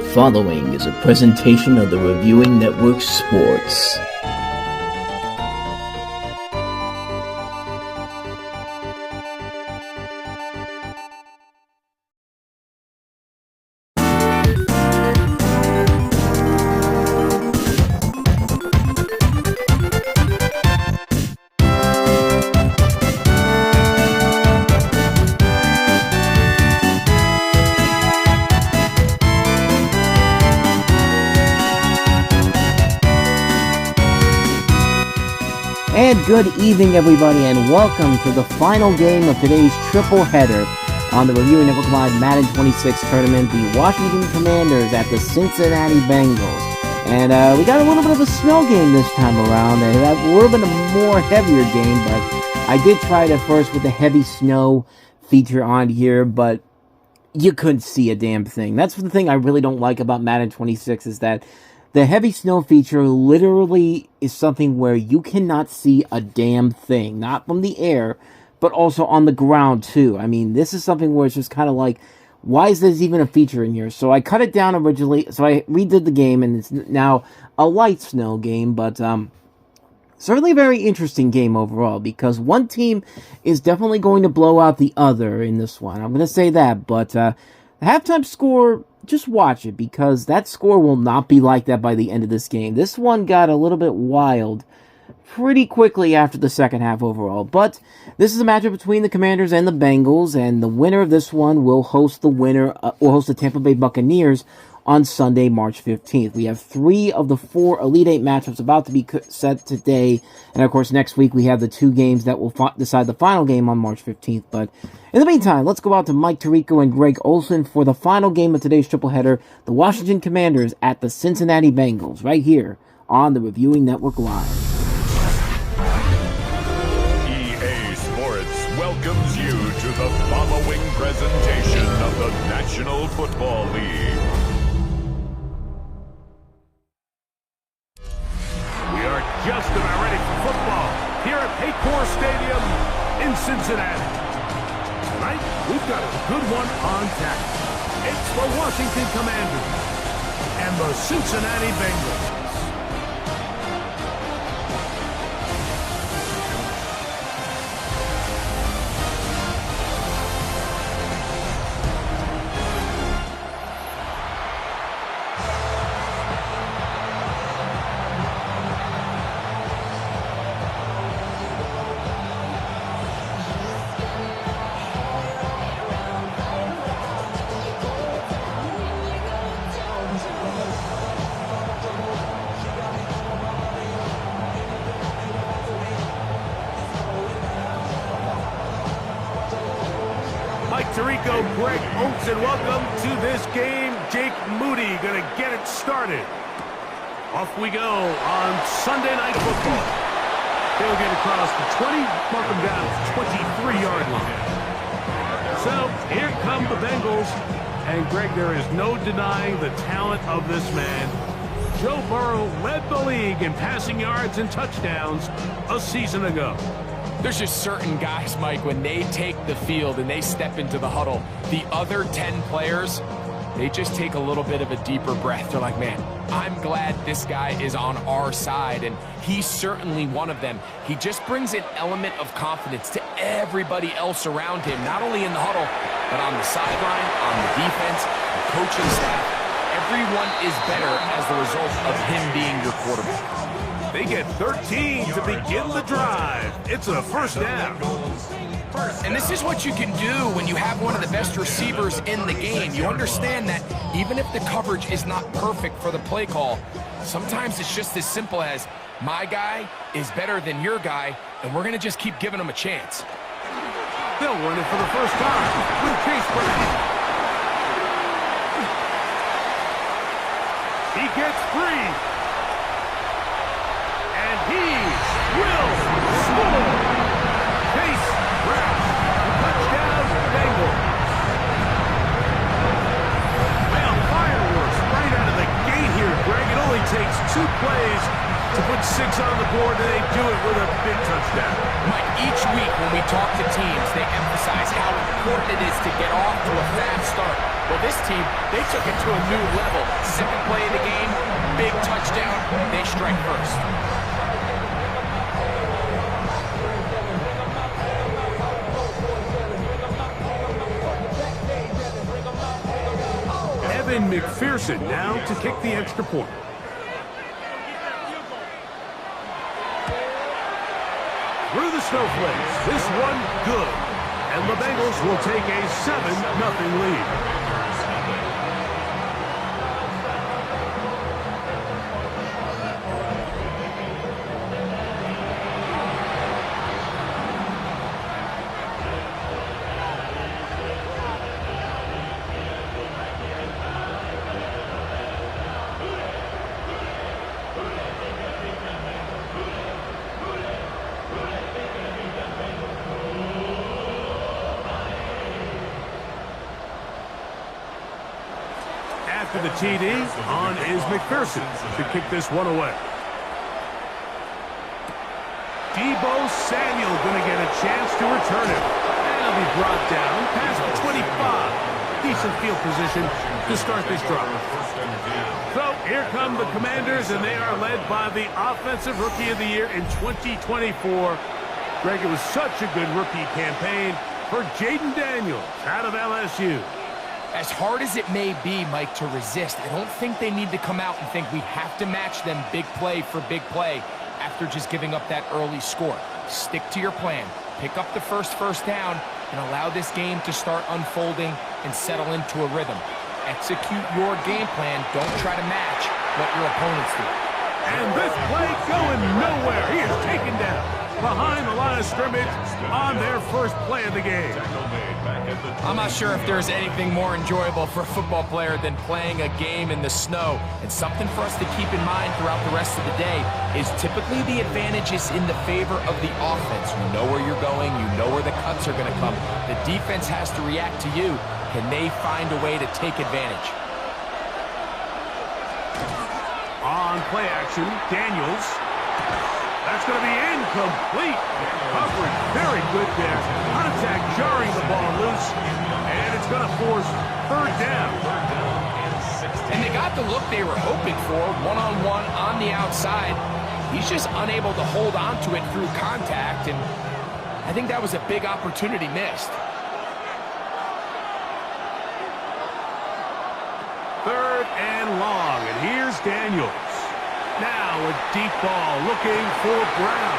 The following is a presentation of the Reviewing Network Sports. And good evening, everybody, and welcome to the final game of today's triple header on the Reviewing Network Live Madden 26 tournament. The Washington Commanders at the Cincinnati Bengals. And we got a little bit of a snow game this time around. A little bit of a more heavier game, but I did try it at first with the heavy snow feature on here, but you couldn't see a damn thing. That's the thing I really don't like about Madden 26 is that the heavy snow feature literally is something where you cannot see a damn thing. Not from the air, but also on the ground too. I mean, this is something where it's just kind of like, why is this even a feature in here? So I cut it down originally, so I redid the game, and it's now a light snow game, but certainly a very interesting game overall, because one team is definitely going to blow out the other in this one. I'm going to say that, but the halftime score, just watch it, because that score will not be like that by the end of this game. This one got a little bit wild pretty quickly after the second half overall. But this is a matchup between the Commanders and the Bengals, and the winner of this one will host the Tampa Bay Buccaneers on Sunday, March 15th. We have 3 of the 4 Elite 8 matchups about to be set today. And, of course, next week we have the 2 games that will decide the final game on March 15th. But in the meantime, let's go out to Mike Tirico and Greg Olson for the final game of today's triple header, the Washington Commanders at the Cincinnati Bengals, right here on the Reviewing Network Live. EA Sports welcomes you to the following presentation of the National Football League. Just about ready for football here at Paycor Stadium in Cincinnati. Tonight, we've got a good one on tap. It's the Washington Commanders and the Cincinnati Bengals. Tirico, Greg Olson, welcome to this game. Jake Moody going to get it started. Off we go on Sunday Night Football. They'll get across the 20, mark them down at the 23-yard line. So here come the Bengals. And Greg, there is no denying the talent of this man. Joe Burrow led the league in passing yards and touchdowns a season ago. There's just certain guys, Mike, when they take the field and they step into the huddle, the other 10 players, they just take a little bit of a deeper breath. They're like, man, I'm glad this guy is on our side, and he's certainly one of them. He just brings an element of confidence to everybody else around him, not only in the huddle, but on the sideline, on the defense, the coaching staff. Everyone is better as the result of him being your quarterback. They get 13 to begin the drive. It's a first down. And this is what you can do when you have one of the best receivers in the game. You understand that even if the coverage is not perfect for the play call, sometimes it's just as simple as, my guy is better than your guy, and we're going to just keep giving him a chance. They'll run it for the first time with Chase Brown. He gets free. And he will score. Chase Brown, touchdown Bengals. Well, fireworks right out of the gate here, Greg. It only takes 2 plays to put 6 on the board, and they do it with a big touchdown. Mike, each week when we talk to teams, they emphasize how important it is to get off to a fast start. Well, this team, they took it to a new level. Second play of the game, big touchdown. They strike first. McPherson now to kick the extra point. Through the snowflakes, this one good. And the Bengals will take a 7-0 lead. After the TD, on is McPherson to kick this one away. Deebo Samuel going to get a chance to return it. And he'll be brought down past the 25. Decent field position to start this drive. So here come the Commanders, and they are led by the Offensive Rookie of the Year in 2024. Greg, it was such a good rookie campaign for Jaden Daniels out of LSU. As hard as it may be, Mike, to resist, I don't think they need to come out and think we have to match them big play for big play after just giving up that early score. Stick to your plan. Pick up the first down and allow this game to start unfolding and settle into a rhythm. Execute your game plan. Don't try to match what your opponents do. And this play going nowhere. He is taken down behind the line of scrimmage on their first play of the game. I'm not sure if there's anything more enjoyable for a football player than playing a game in the snow. And something for us to keep in mind throughout the rest of the day is typically the advantage is in the favor of the offense. You know where you're going. You know where the cuts are going to come. The defense has to react to you. Can they find a way to take advantage? On play action, Daniels. That's going to be incomplete. Coverage very good there. Contact jarring the ball loose. And it's going to force third down. And they got the look they were hoping for, one-on-one on the outside. He's just unable to hold on to it through contact, and I think that was a big opportunity missed. Third and long, and here's Daniels. Now a deep ball looking for Brown.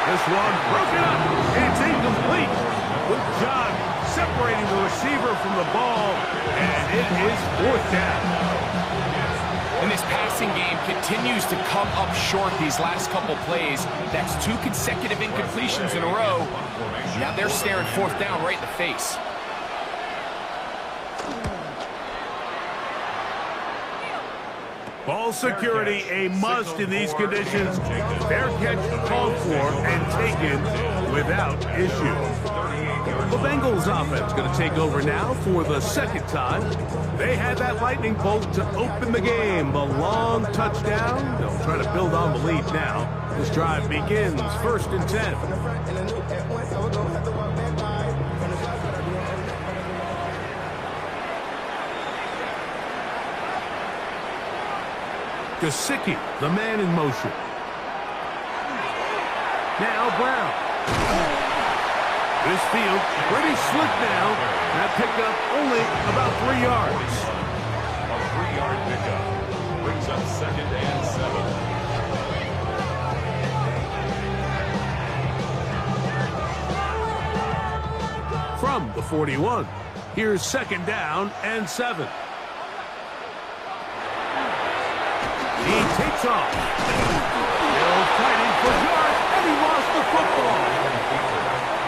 This one broken up. It's incomplete. Good job separating the receiver from the ball, and it is fourth down. And this passing game continues to come up short these last couple plays. That's 2 consecutive incompletions in a row. Now they're staring fourth down right in the face. Ball security a must in these conditions. Fair catch called for and taken without issue. The Bengals offense going to take over now for the second time. They had that lightning bolt to open the game. The long touchdown. They'll try to build on the lead now. This drive begins 1st and 10. Gesicki, the man in motion. Now Brown. This field pretty slick now. That pickup only about 3 yards. A 3-yard pickup brings up 2nd and 7. From the 41, here's 2nd down and 7. He takes off. Still fighting for yards, and he lost the football.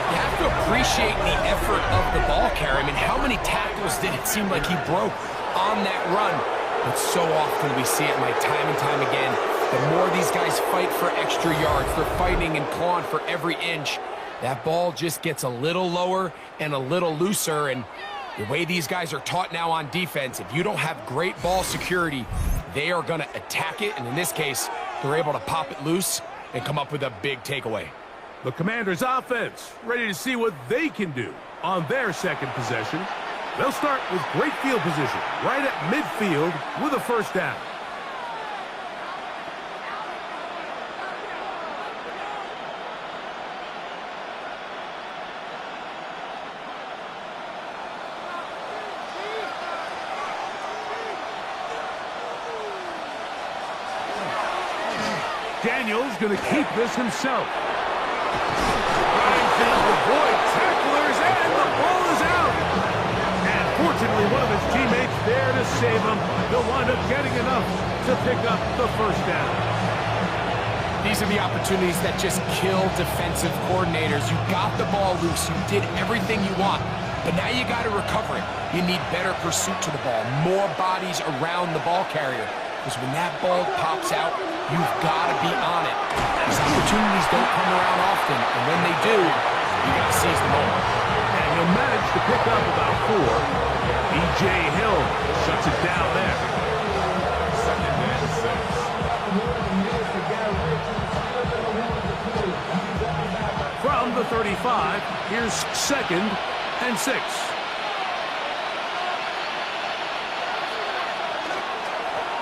You have to appreciate the effort of the ball carrier. I mean, how many tackles did it seem like he broke on that run? But so often we see it, like time and time again. The more these guys fight for extra yards, they're fighting and clawing for every inch. That ball just gets a little lower and a little looser, and the way these guys are taught now on defense, if you don't have great ball security, they are going to attack it, and in this case, they're able to pop it loose and come up with a big takeaway. The Commanders' offense ready to see what they can do on their second possession. They'll start with great field position, right at midfield with a first down. Daniel's going to keep this himself. Trying to avoid tacklers, and the ball is out. And fortunately, one of his teammates there to save him. They'll wind up getting enough to pick up the first down. These are the opportunities that just kill defensive coordinators. You got the ball loose. You did everything you want. But now you got to recover it. You need better pursuit to the ball, more bodies around the ball carrier. Because when that ball pops out, you've got to be on it. These opportunities don't come around often, and when they do, you got to seize the moment. And he'll manage to pick up about 4. E.J. Hill shuts it down there. Second and 6. From the 35, here's 2nd and 6.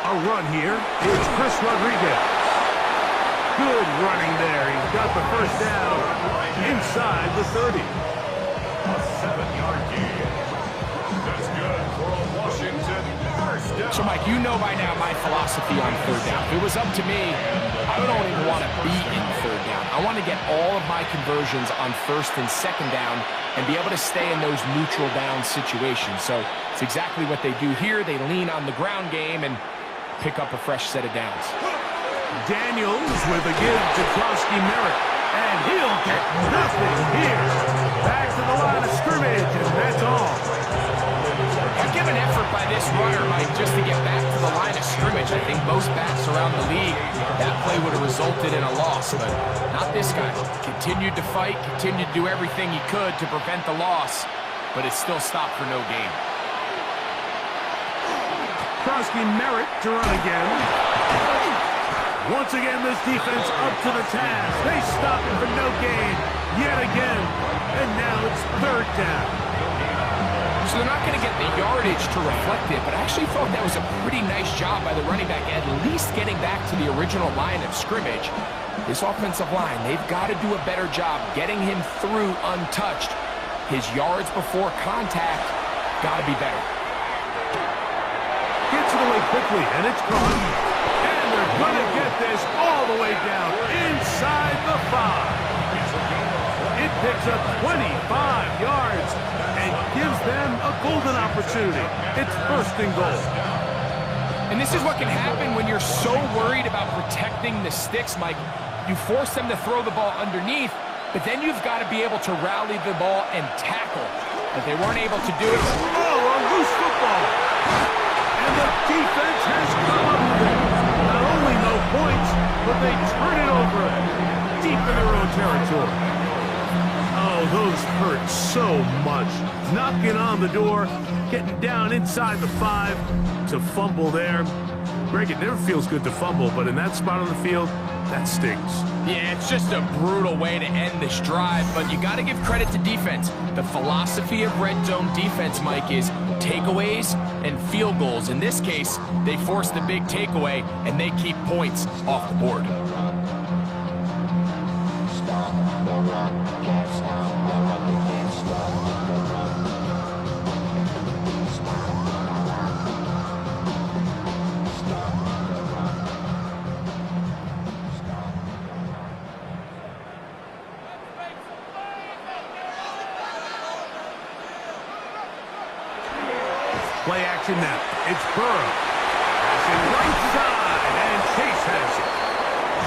A run here. It's Chris Rodriguez. Good running there. He's got the first down inside the 30. A 7-yard gain. That's good for a Washington first down. So, Mike, you know by now my philosophy on third down. If it was up to me, I don't even want to be in third down. I want to get all of my conversions on first and second down and be able to stay in those neutral down situations. So it's exactly what they do here. They lean on the ground game and pick up a fresh set of downs. Daniels with a give to Krosky-Merritt, and he'll get nothing here. Back to the line of scrimmage, and that's all. Give an effort by this runner, Mike, just to get back to the line of scrimmage. I think most backs around the league, that play would have resulted in a loss, but not this guy. Continued to fight, continued to do everything he could to prevent the loss, but it still stopped for no gain. Krosky-Merritt to run again. Once again, this defense up to the task. They stop it for no gain yet again, and now it's third down. So they're not going to get the yardage to reflect it, but I actually thought that was a pretty nice job by the running back, at least getting back to the original line of scrimmage. This offensive line, they've got to do a better job getting him through untouched. His yards before contact got to be better. Gets it away quickly, and it's gone. And they're going to get this all the way down inside the 5. It picks up 25 yards and gives them a golden opportunity. It's first and goal. And this is what can happen when you're so worried about protecting the sticks, Mike. You force them to throw the ball underneath, but then you've got to be able to rally the ball and tackle. But they weren't able to do it. Oh, a loose football. And the defense has come up with it. Not only no points, but they turn it over deep in their own territory. Oh, those hurt so much. Knocking on the door, getting down inside the 5 to fumble there. Greg, it never feels good to fumble, but in that spot on the field, that stings. Yeah, it's just a brutal way to end this drive, but you got to give credit to defense. The philosophy of red zone defense, Mike, is takeaways and field goals. In this case, they force the big takeaway, and they keep points off the board. Play action now. It's Burrow. Passing right side, and Chase has it.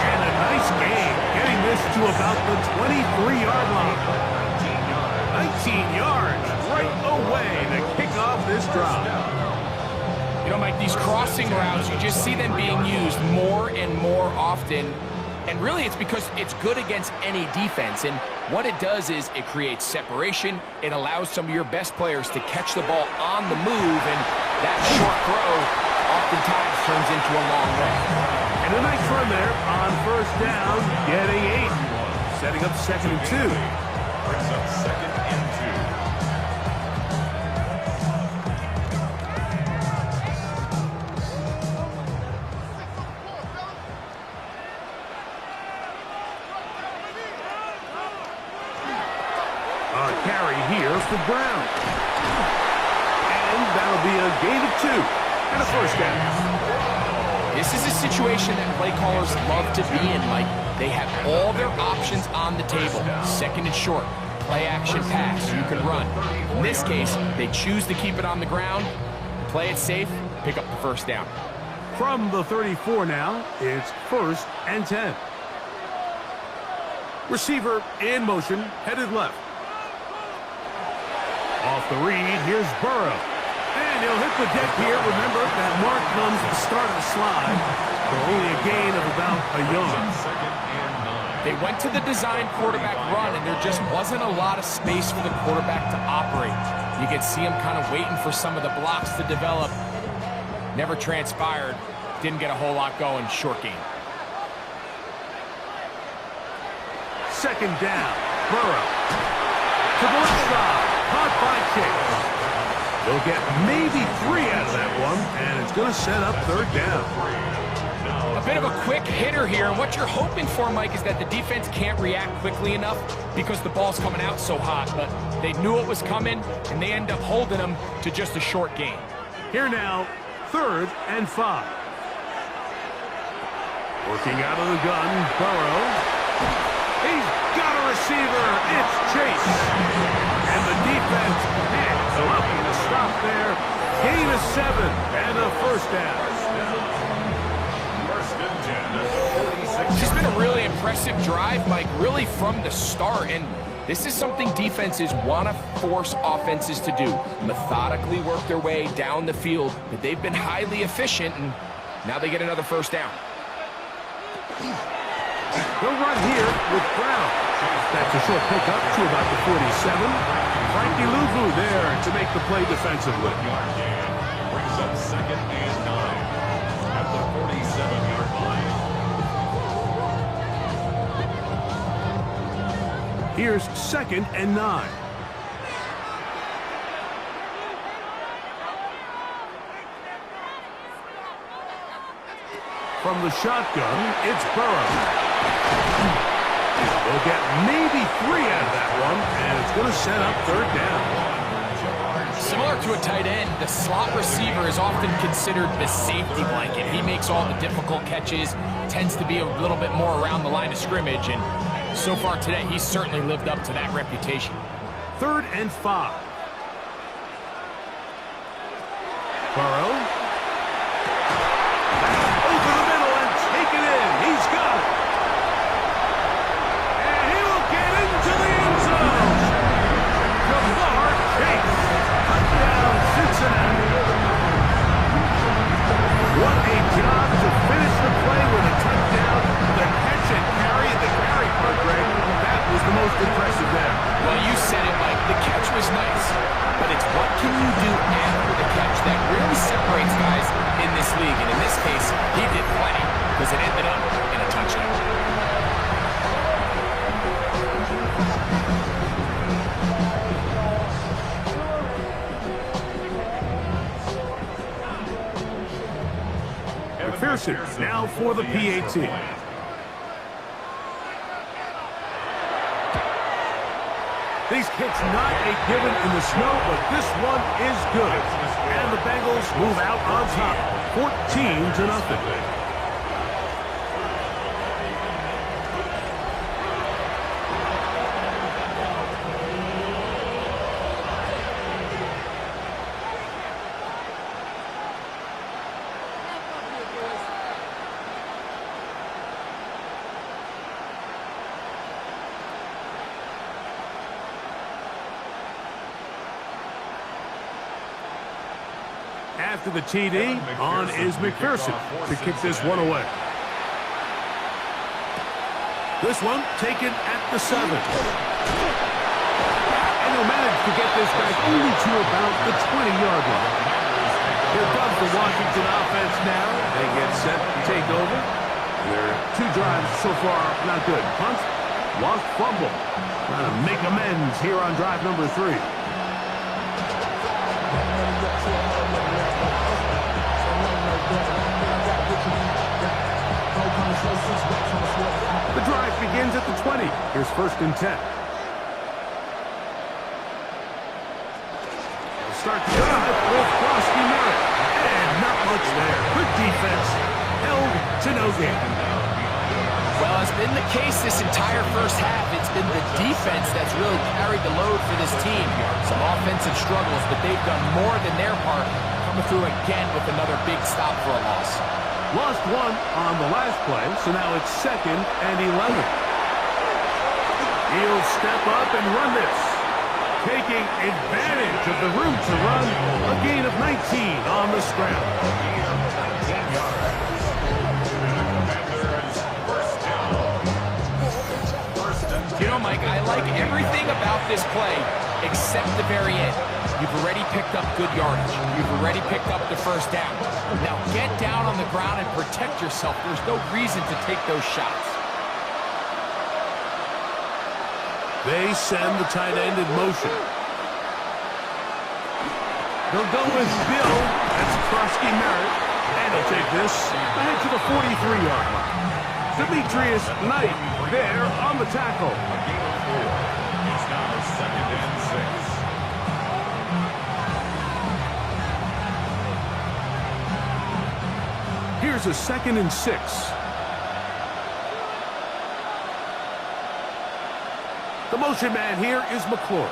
And a nice gain, getting this to about the 23-yard line. 19 yards right away to kick off this drive. You know, Mike, these crossing routes, you just see them being used more and more often. And really, it's because it's good against any defense. And what it does is it creates separation. It allows some of your best players to catch the ball on the move. And that short throw oftentimes turns into a long run. And a nice run there on first down, getting 8. Setting up 2nd and 2. Brings up 2nd and 2. gain of 2 and a first down. This is a situation that play callers love to be in, Mike. They have all their options on the table. Second and short, play action pass, you can run. In this case, they choose to keep it on the ground, play it safe, pick up the first down. From the 34 now, it's 1st and 10. Receiver in motion, headed left. Off the read, here's Burrow. And he'll hit the deck here. Remember, that mark comes at the start of the slide. For only a gain of about a yard. They went to the design quarterback run, and there just wasn't a lot of space for the quarterback to operate. You could see him kind of waiting for some of the blocks to develop. Never transpired. Didn't get a whole lot going. Short game. Second down. Burrow. To the left side. Caught by Chase. They'll get maybe 3 out of that one, and it's going to set up 3rd down. A bit of a quick hitter here, and what you're hoping for, Mike, is that the defense can't react quickly enough because the ball's coming out so hot, but they knew it was coming, and they end up holding them to just a short gain. Here now, 3rd and 5. Working out of the gun, Burrow. He's got a receiver. It's Chase. And the defense hands up to stop there. Gain of 7 and a first down. It's been a really impressive drive, Mike, really from the start. And this is something defenses want to force offenses to do. Methodically work their way down the field. But they've been highly efficient, and now they get another first down. They'll run here with Brown. That's a short pickup to about the 47. Frankie Louvu there to make the play defensively. Brings up 2nd and 9 at the 47-yard line. Here's 2nd and 9. From the shotgun, it's Burrow. They'll get maybe 3 out of that one, and it's going to set up 3rd down. Similar to a tight end, the slot receiver is often considered the safety blanket. He makes all the difficult catches, tends to be a little bit more around the line of scrimmage, and so far today, he's certainly lived up to that reputation. 3rd and 5. Burrow. Over the middle and take it in. He's got it. And he will get into the end zone. Jamar Chase. Touchdown, Cincinnati. What a job to finish the play with a touchdown. The catch and carry, the carry part, Greg. That was the most impressive there. Well, you said it, Mike. The catch was nice, but it's what can you do after the catch that really separates guys in this league. And in this case, he did plenty because it ended up in a touchdown. McPherson now for the PAT. These kicks not a given in the snow, but this one is good. And the Bengals move out on top, 14-0. After the TD, on is McPherson to kick this one away. This one taken at the 7. And he'll manage to get this back only to about the 20-yard line. Here comes the Washington offense now. They get set to take over. Their 2 drives so far not good. Punt, lost fumble. Trying to make amends here on drive number 3. The drive begins at the 20. Here's 1st and 10. Start with Frosty Merritt. defense held to no gain. Well, it's been the case this entire first half. It's been the defense that's really carried the load for this team. Some offensive struggles, but they've done more than their part, coming through again with another big stop for a loss. Lost one on the last play, so now it's 2nd and 11. He'll step up and run this, taking advantage of the room to run, a gain of 19 on the scramble. You know, Mike, I like everything about this play except the very end. You've already picked up good yardage. You've already picked up the first down. Now get down on the ground and protect yourself. There's no reason to take those shots. They send the tight end in motion. They'll go with Bill. That's Krosky Merritt. And he'll take this ahead to the 43-yard line. Demetrius Knight there on the tackle. It's now 2nd and 6. Here's a 2nd and 6. The motion man here is McClure.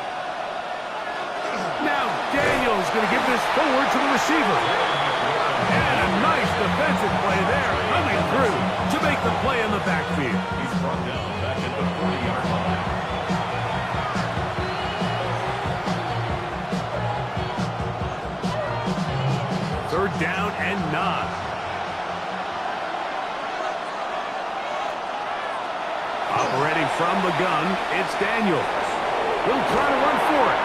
Now Daniels going to give this forward to the receiver. And a nice defensive play there coming through to make the play in the backfield. He's brought down back at the 40-yard line. Third down and 9. Operating from the gun, it's Daniels. He'll try to run for it.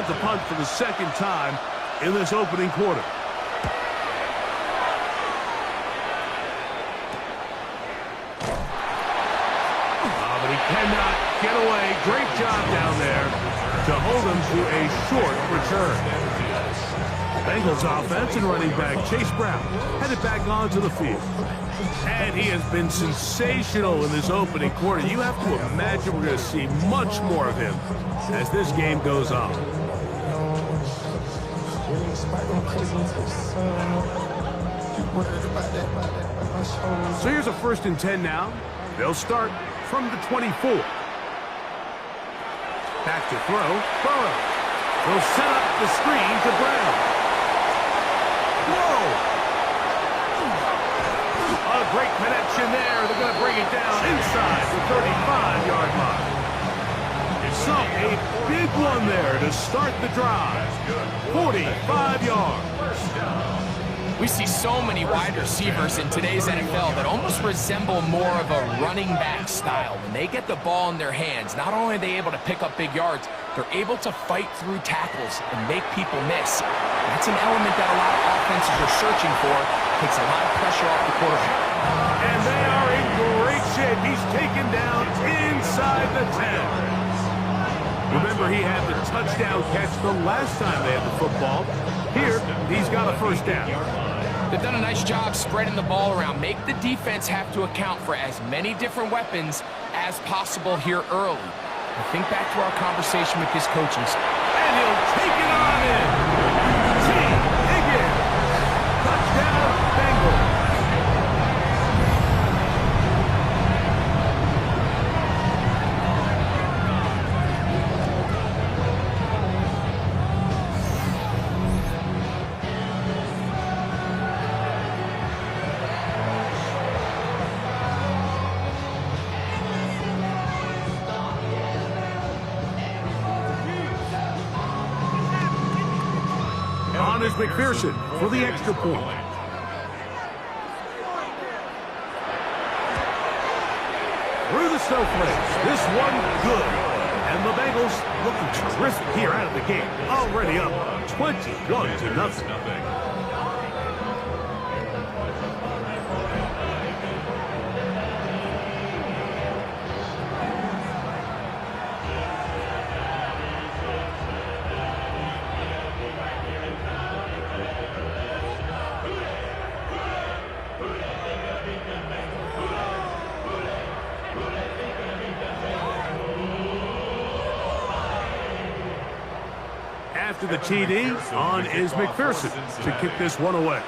To punt for the 2nd time in this opening quarter. But he cannot get away. Great job down there to hold him to a short return. Bengals offense and running back Chase Brown headed back onto the field. And he has been sensational in this opening quarter. You have to imagine we're going to see much more of him as this game goes on. So here's a 1st and 10 now. They'll start from the 24. Back to throw. Burrow. They'll set up the screen to Brown. Whoa! A great connection there. They're going to bring it down inside the 35-yard line. So a big one there to start the drive. 45 yards. We see so many wide receivers in today's NFL that almost resemble more of a running back style. When they get the ball in their hands, not only are they able to pick up big yards, they're able to fight through tackles and make people miss. That's an element that a lot of offenses are searching for. Takes a lot of pressure off the quarterback. And they are in great shape. He's taken down inside the 10. Remember, he had the touchdown catch the last time they had the football. Here, he's got a 1st down. They've done a nice job spreading the ball around. Make the defense have to account for as many different weapons as possible here early. And think back to our conversation with his coaching staff. And he'll take it on in. T. Higgins. Touchdown, Bengals. Is McPherson for the extra point. Through the snowflakes, this one good. And the Bengals looking terrific here out of the game. Already up 21-0. the TD. On is McPherson to kick this one away.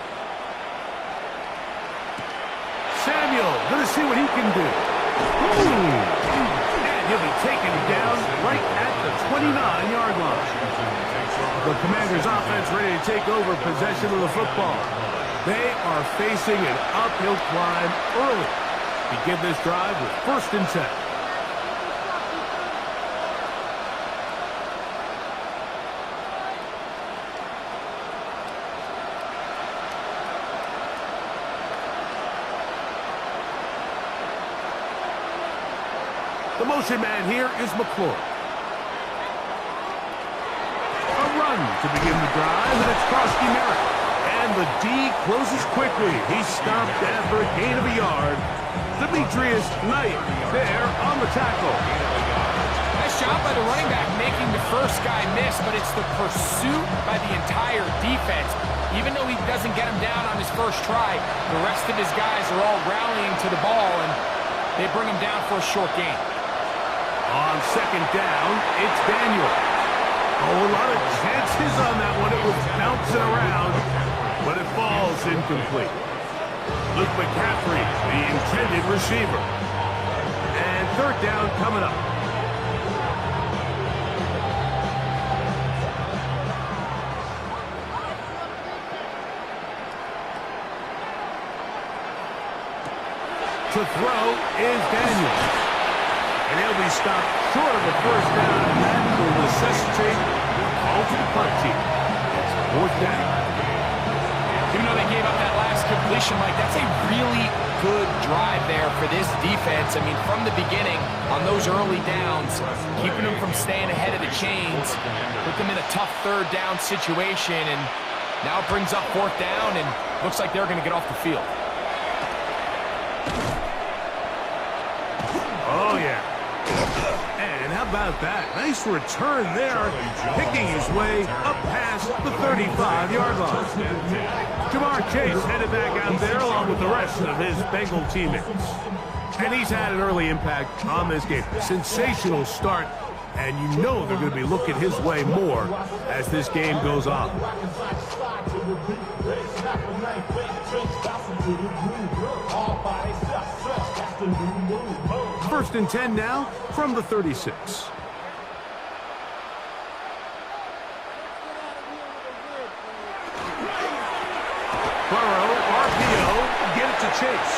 Samuel, going to see what he can do. And he'll be taken down right at the 29-yard line. The Commanders' offense ready to take over possession of the football. They are facing an uphill climb early. Begin this drive with 1st and 10. The motion man here is McClure. A run to begin the drive, and it's Krosky Merritt. And the D closes quickly. He's stopped after a gain of a yard. Demetrius Knight there on the tackle. Nice job by the running back making the first guy miss, but it's the pursuit by the entire defense. Even though he doesn't get him down on his first try, the rest of his guys are all rallying to the ball, and they bring him down for a short gain. On 2nd down, it's Daniel. Oh, a lot of chances on that one. It was bouncing around, but it falls incomplete. Luke McCaffrey, the intended receiver. And 3rd down coming up. To throw is Daniel. And he'll be stopped short of the 1st down, and that will necessitate a call to the punt team. It's 4th down. Even though they gave up that last completion, Mike, that's a really good drive there for this defense. I mean, from the beginning, on those early downs, keeping them from staying ahead of the chains, put them in a tough 3rd down situation, and now it brings up 4th down, and looks like they're going to get off the field. Oh, yeah. And how about that? Nice return there, picking his way up past the 35-yard line. Jamar Chase headed back out there along with the rest of his Bengal teammates. And he's had an early impact on this game. Sensational start, and you know they're going to be looking his way more as this game goes on. 1st and 10 now from the 36. Burrow, RPO, get it to Chase.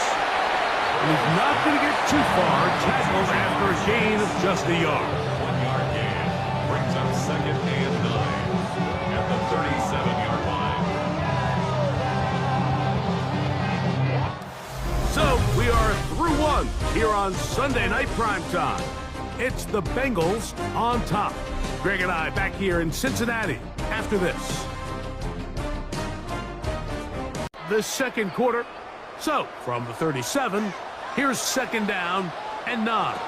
And he's not going to get too far, tackled after a gain of just a yard. 1-yard gain brings up 2nd and 9 at the 37-yard line. So we are through one here on Sunday Night Primetime. It's the Bengals on top. Greg and I back here in Cincinnati after this. The 2nd quarter. So from the 37, here's 2nd down and 9.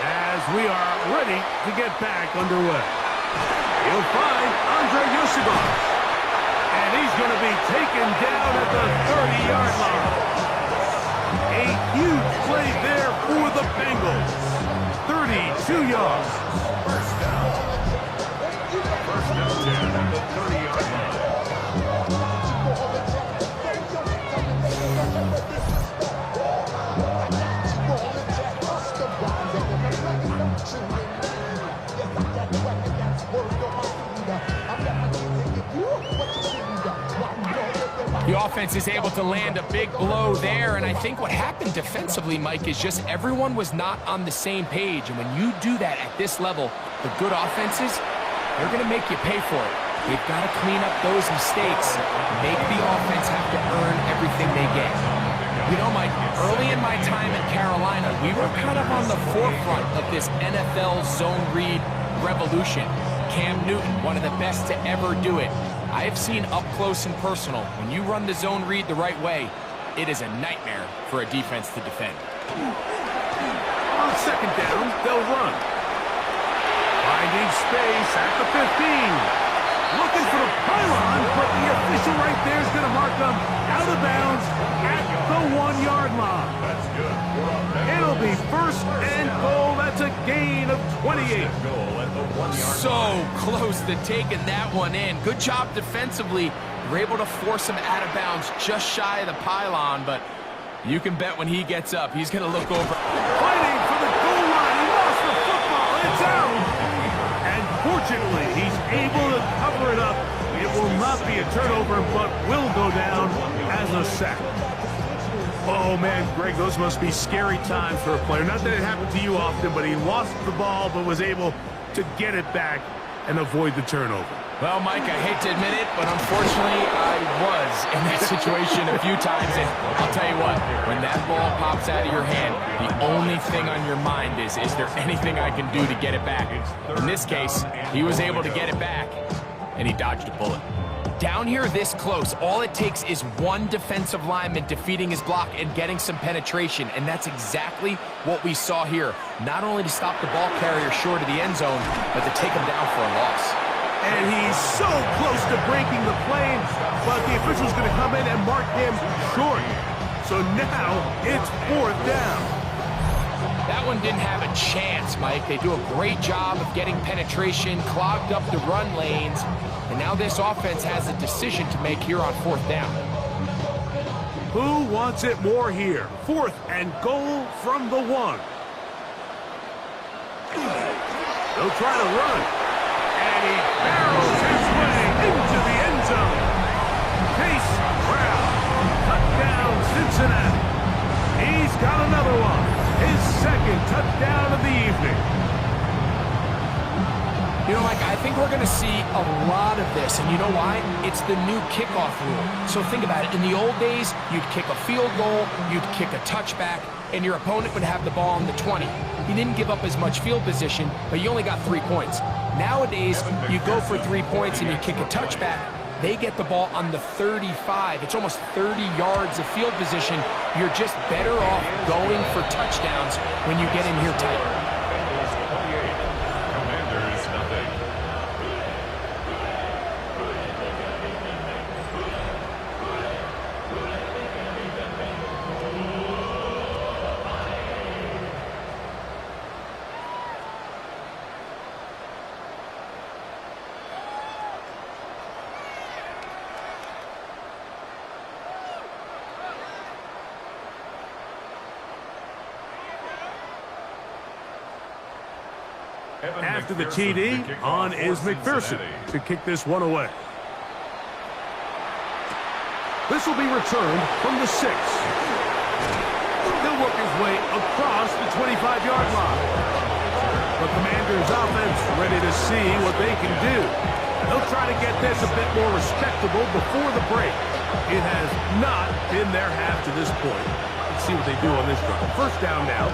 As we are ready to get back underway. You'll find Andre Yoshibar. And he's going to be taken down at the 30-yard line. A huge play there for the Bengals. 32 yards. First down 10 at the 30-yard line. The offense is able to land a big blow there, and I think what happened defensively, Mike, is just everyone was not on the same page. And when you do that at this level, the good offenses, they're going to make you pay for it. They've got to clean up those mistakes, make the offense have to earn everything they get. You know, Mike, early in my time in Carolina, we were kind of on the forefront of this NFL zone read revolution. Cam Newton, one of the best to ever do it. I have seen up close and personal, when you run the zone read the right way, it is a nightmare for a defense to defend. On 2nd down, they'll run. Finding space at the 15. Looking for the pylon, but the official right there is going to mark them out of bounds at the 1-yard line. That's good. It'll be first and goal. That's a gain of 28. So close to taking that one in. Good job defensively. You're able to force him out of bounds just shy of the pylon, but you can bet when he gets up, he's going to look over. Fighting for the goal line. He lost the football. It's out. And fortunately, he's able to cover it up. It will not be a turnover, but will go down as a sack. Oh, man, Greg, those must be scary times for a player. Not that it happened to you often, but he lost the ball but was able to get it back and avoid the turnover. Well, Mike, I hate to admit it, but unfortunately, I was in that situation a few times, and I'll tell you what, when that ball pops out of your hand, the only thing on your mind is there anything I can do to get it back? In this case, he was able to get it back, and he dodged a bullet. Down here this close, all it takes is one defensive lineman defeating his block and getting some penetration, and that's exactly what we saw here. Not only to stop the ball carrier short of the end zone, but to take him down for a loss. And he's so close to breaking the plane, but the official's going to come in and mark him short. So now it's 4th down. That one didn't have a chance, Mike. They do a great job of getting penetration, clogged up the run lanes, and now this offense has a decision to make here on 4th down. Who wants it more here? 4th and goal from the 1. They'll try to run. And he barrels his way into the end zone. Chase Brown, touchdown Cincinnati. He's got another one. His second touchdown of the evening. You know, Mike, I think we're going to see a lot of this, and you know why? It's the new kickoff rule. So think about it. In the old days, you'd kick a field goal, you'd kick a touchback, and your opponent would have the ball on the 20. He didn't give up as much field position, but you only got 3 points. Nowadays, you go for 3 points and you kick a touchback. They get the ball on the 35. It's almost 30 yards of field position. You're just better off going for touchdowns when you get in here tight. After the TD, on is McPherson to kick this one away. This will be returned from the 6. He'll work his way across the 25-yard line. The Commanders' offense ready to see what they can do. They'll try to get this a bit more respectable before the break. It has not been their half to this point. Let's see what they do on this drive. 1st down now.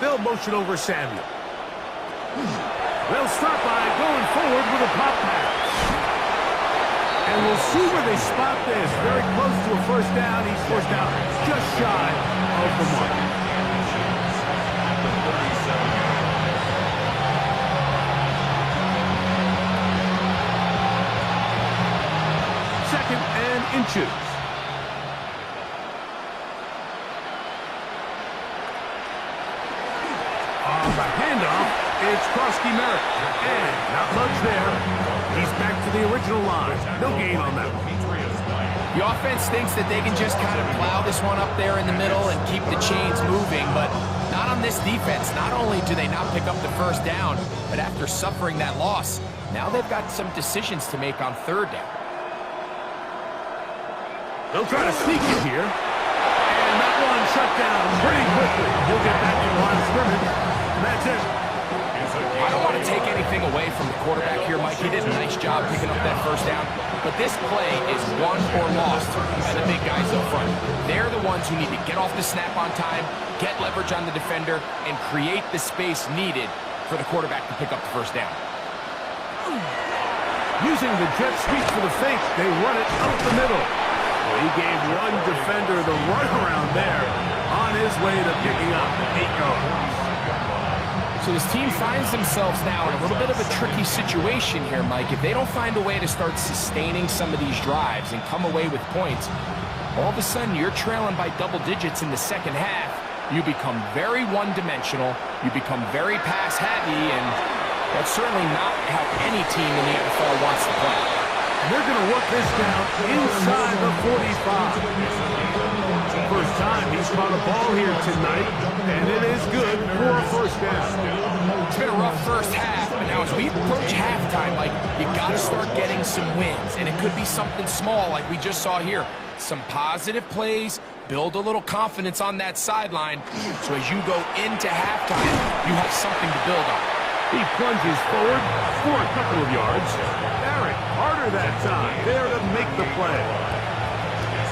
They'll motion over Samuel. They'll start by going forward with a pop pass. And we'll see where they spot this. Very close to a 1st down. He's forced out just shy of the mark. Second and inches. The handoff, it's Krosky Merritt. And not much there. He's back to the original line. No gain on that one. The offense thinks that they can just kind of plow this one up there in the middle and keep the chains moving, but not on this defense. Not only do they not pick up the 1st down, but after suffering that loss, now they've got some decisions to make on 3rd down. They'll try to sneak it here. And that one shut down pretty quickly. He'll get back to the line of scrimmage. And that's it. I don't want to take anything away from the quarterback here, Mike. He did a nice job picking up that 1st down. But this play is won or lost by the big guys up front. They're the ones who need to get off the snap on time, get leverage on the defender, and create the space needed for the quarterback to pick up the 1st down. Using the jet sweep for the fake, they run it up the middle. Well, he gave one defender the runaround there on his way to picking up 8 yards. So this team finds themselves now in a little bit of a tricky situation here, Mike. If they don't find a way to start sustaining some of these drives and come away with points, all of a sudden you're trailing by double digits in the second half. You become very one-dimensional. You become very pass-heavy, and that's certainly not how any team in the NFL wants to play. And they're going to work this down inside the 45. First time he's caught a ball here tonight, and it is good for a first down. It's been a rough first half, but now as we approach halftime, like, you got to start getting some wins, and it could be something small like we just saw here. Some positive plays, build a little confidence on that sideline, so as you go into halftime, you have something to build on. He plunges forward for a couple of yards. Barrett, harder that time, there to make the play.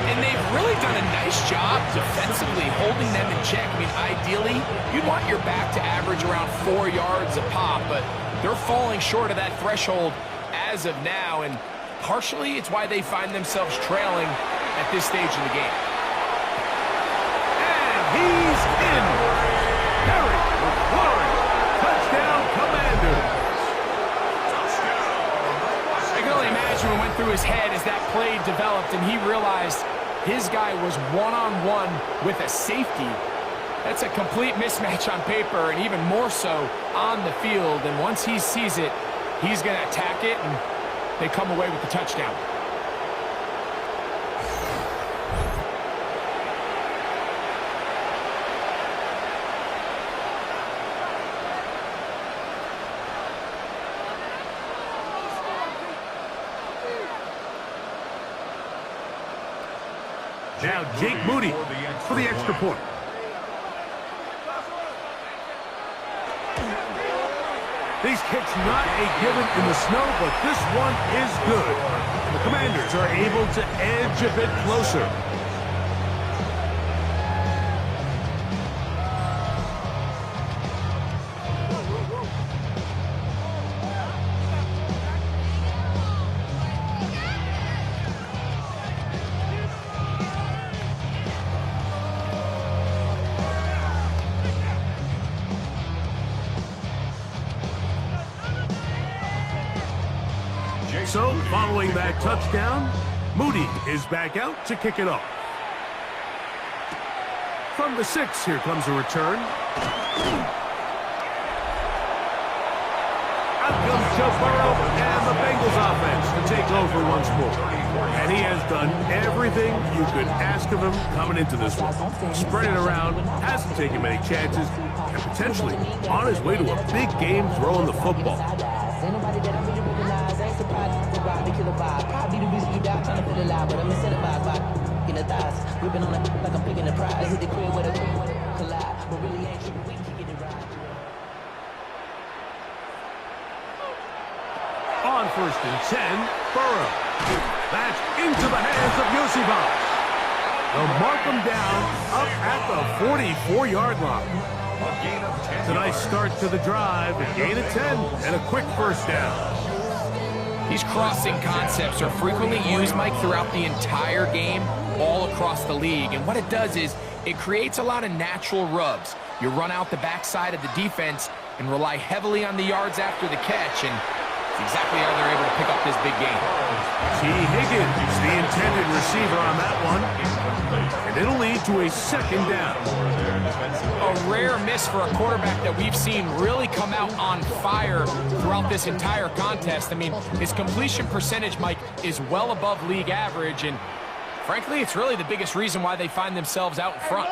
And they've really done a nice job defensively holding them in check. I mean, ideally, you'd want your back to average around 4 yards a pop, but they're falling short of that threshold as of now, and partially it's why they find themselves trailing at this stage in the game. And he's in. Barrett with Florida. Touchdown, Commanders. I can only imagine what went through his head as that play developed and he realized his guy was one-on-one with a safety. That's a complete mismatch on paper and even more so on the field. And once he sees it, he's going to attack it, and they come away with the touchdown. Now Jake Moody for the extra point. These kicks not a given in the snow, but this one is good. The Commanders are able to edge a bit closer. So, following that touchdown, Moody is back out to kick it off. From the 6, here comes a return. Out comes Joe Burrow and the Bengals offense to take over once more. And he has done everything you could ask of him coming into this one. Spread it around, hasn't taken many chances, and potentially on his way to a big game throwing the football. On 1st and 10, Burrow. That's into the hands of Yosibas. They'll mark him down up at the 44-yard line. It's a nice start to the drive, a gain of 10, and a quick first down. These crossing concepts are frequently used, Mike, throughout the entire game, all across the league. And what it does is it creates a lot of natural rubs. You run out the backside of the defense and rely heavily on the yards after the catch, and it's exactly how they're able to pick up this big game. T. Higgins, the intended receiver on that one, and it'll lead to a second down. A rare miss for a quarterback that we've seen really come out on fire throughout this entire contest. I mean, his completion percentage, Mike, is well above league average, and frankly, it's really the biggest reason why they find themselves out in front.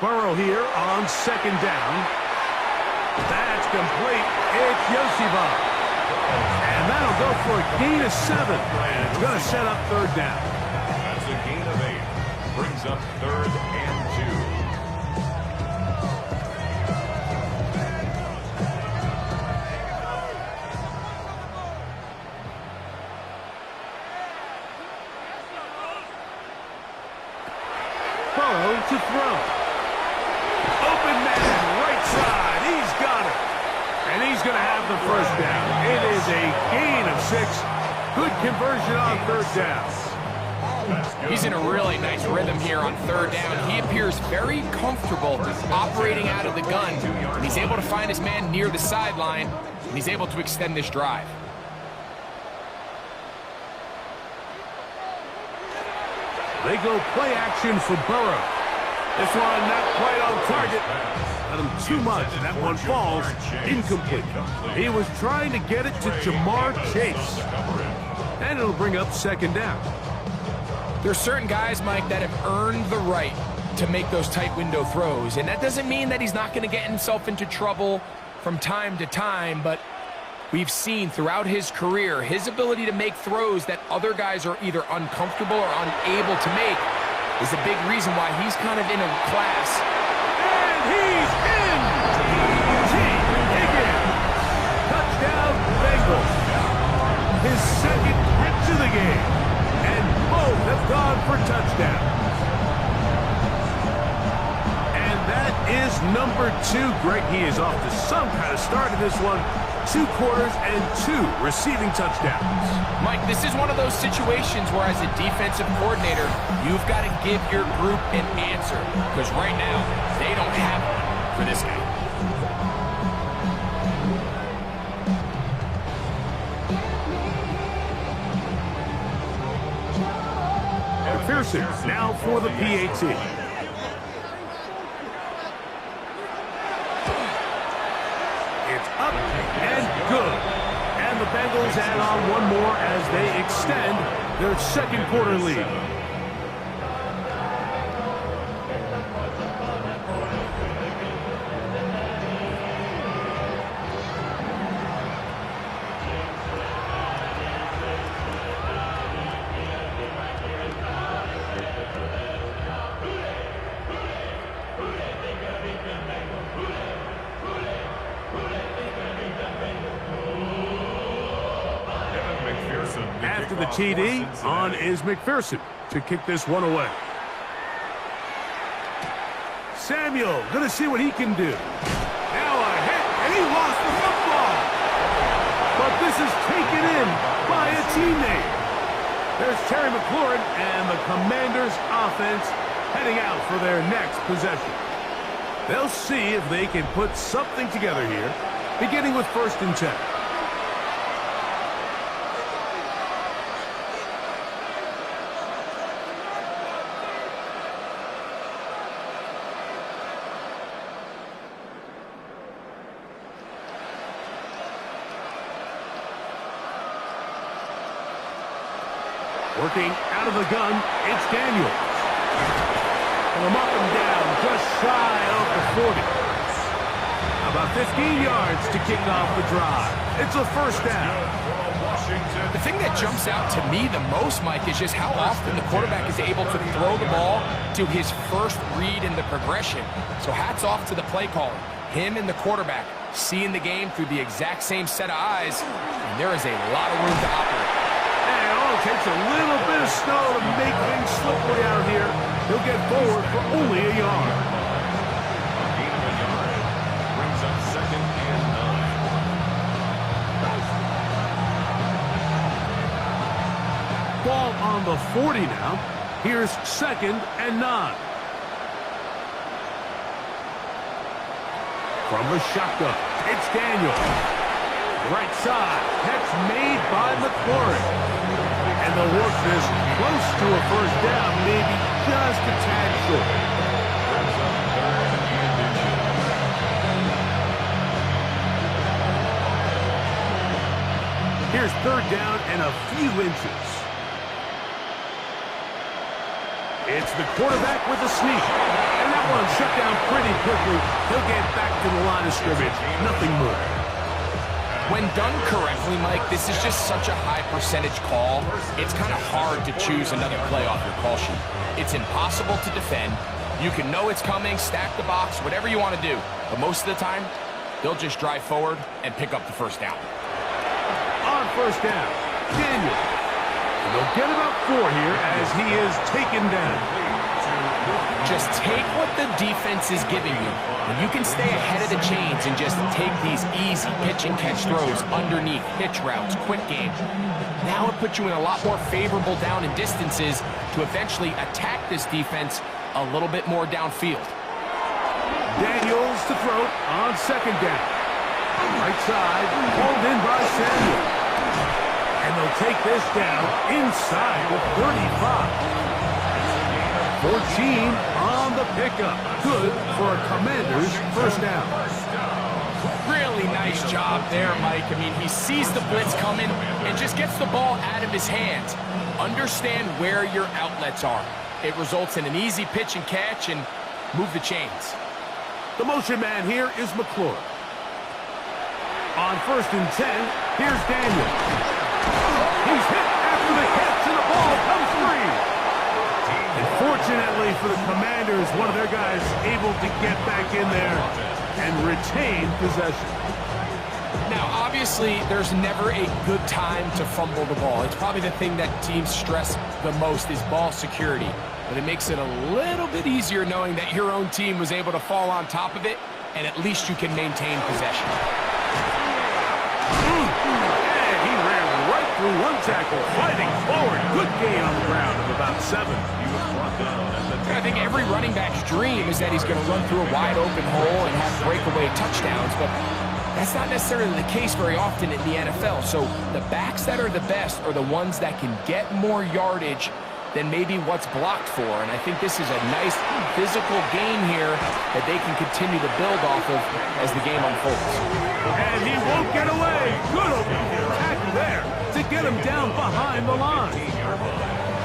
Burrow here on second down. That's complete. It's Yosibas. And that'll go for a gain of 7. And it's going to set up third down. That's a gain of 8. Brings up 3rd and 2. Burrow to throw. Open man, right side. He's got it. And he's going to have the first down. It is a gain of 6. Good conversion on third down. He's in a really nice rhythm here on third down. He appears very comfortable operating out of the gun. And he's able to find his man near the sideline, and he's able to extend this drive. They go play action for Burrow. This one not quite on target. Got him too much. That one falls incomplete. He was trying to get it to Jamar Chase. And it'll bring up second down. There's certain guys, Mike, that have earned the right to make those tight window throws. And that doesn't mean that he's not going to get himself into trouble from time to time, but we've seen throughout his career his ability to make throws that other guys are either uncomfortable or unable to make is a big reason why he's kind of in a class. And he's in! T. Higgins! Touchdown, Bengals. His second hit to the game. And both have gone for touchdowns. And that is number 2. Greg, he is off to some kind of start in this one. 2 quarters and 2 receiving touchdowns. Mike, this is one of those situations where as a defensive coordinator, you've got to give your group an answer. Because right now, they don't have one for this guy. McPherson now for the PAT. Up and good. And the Bengals add on one more as they extend their second quarter lead. After the TD, on is McPherson to kick this one away. Samuel, going to see what he can do. Now a hit, and he lost the football. But this is taken in by a teammate. There's Terry McLaurin, and the Commanders' offense heading out for their next possession. They'll see if they can put something together here, beginning with 1st and 10. Working out of the gun, it's Daniels. And up and down, just shy of the 40. About 15 yards to kick off the drive. It's a first down. The thing that jumps out to me the most, Mike, is just how often the quarterback is able to throw the ball to his first read in the progression. So hats off to the play caller. Him and the quarterback seeing the game through the exact same set of eyes, and there is a lot of room to operate. And all it takes a little bit of snow to make things slippery out here. He'll get forward for only a yard. Brings up 2nd and 9. Ball on the 40 now. Here's 2nd and 9. From the shotgun, it's Daniel. Right side, catch made by McLaurin. And they'll work this close to a first down, maybe just a tad short. Here's 3rd down and a few inches. It's the quarterback with a sneak. And that one shut down pretty quickly. He'll get back to the line of scrimmage. Nothing more. When done correctly, Mike, this is just such a high percentage call. It's kind of hard to choose another play off your call sheet. It's impossible to defend. You can know it's coming, stack the box, whatever you want to do. But most of the time, they'll just drive forward and pick up the first down. On first down, Daniel. And they'll get about 4 here as he is taken down. Just take what the defense is giving you. And you can stay ahead of the chains and just take these easy pitch and catch throws underneath, pitch routes, quick game. Now it puts you in a lot more favorable down and distances to eventually attack this defense a little bit more downfield. Daniels to throw on second down. Right side, pulled in by Samuel. And they'll take this down inside the 35. 14 on the pickup. Good for a Commander's first down. Really nice job there, Mike. I mean, he sees the blitz coming and just gets the ball out of his hands. Understand where your outlets are. It results in an easy pitch and catch and move the chains. The motion man here is McClure. On 1st and 10, here's Daniel. He's hit after the catch and the ball comes free. And fortunately for the Commanders, one of their guys able to get back in there and retain possession. Now, obviously, there's never a good time to fumble the ball. It's probably the thing that teams stress the most is ball security. But it makes it a little bit easier knowing that your own team was able to fall on top of it, and at least you can maintain possession. And he ran right through one tackle, fighting forward. Good gain on the ground of about 7. I think every running back's dream is that he's going to run through a wide open hole and have breakaway touchdowns, but that's not necessarily the case very often in the NFL. So the backs that are the best are the ones that can get more yardage than maybe what's blocked for. And I think this is a nice physical game here that they can continue to build off of as the game unfolds. And he won't get away. Good open tackle there to get him down behind the line.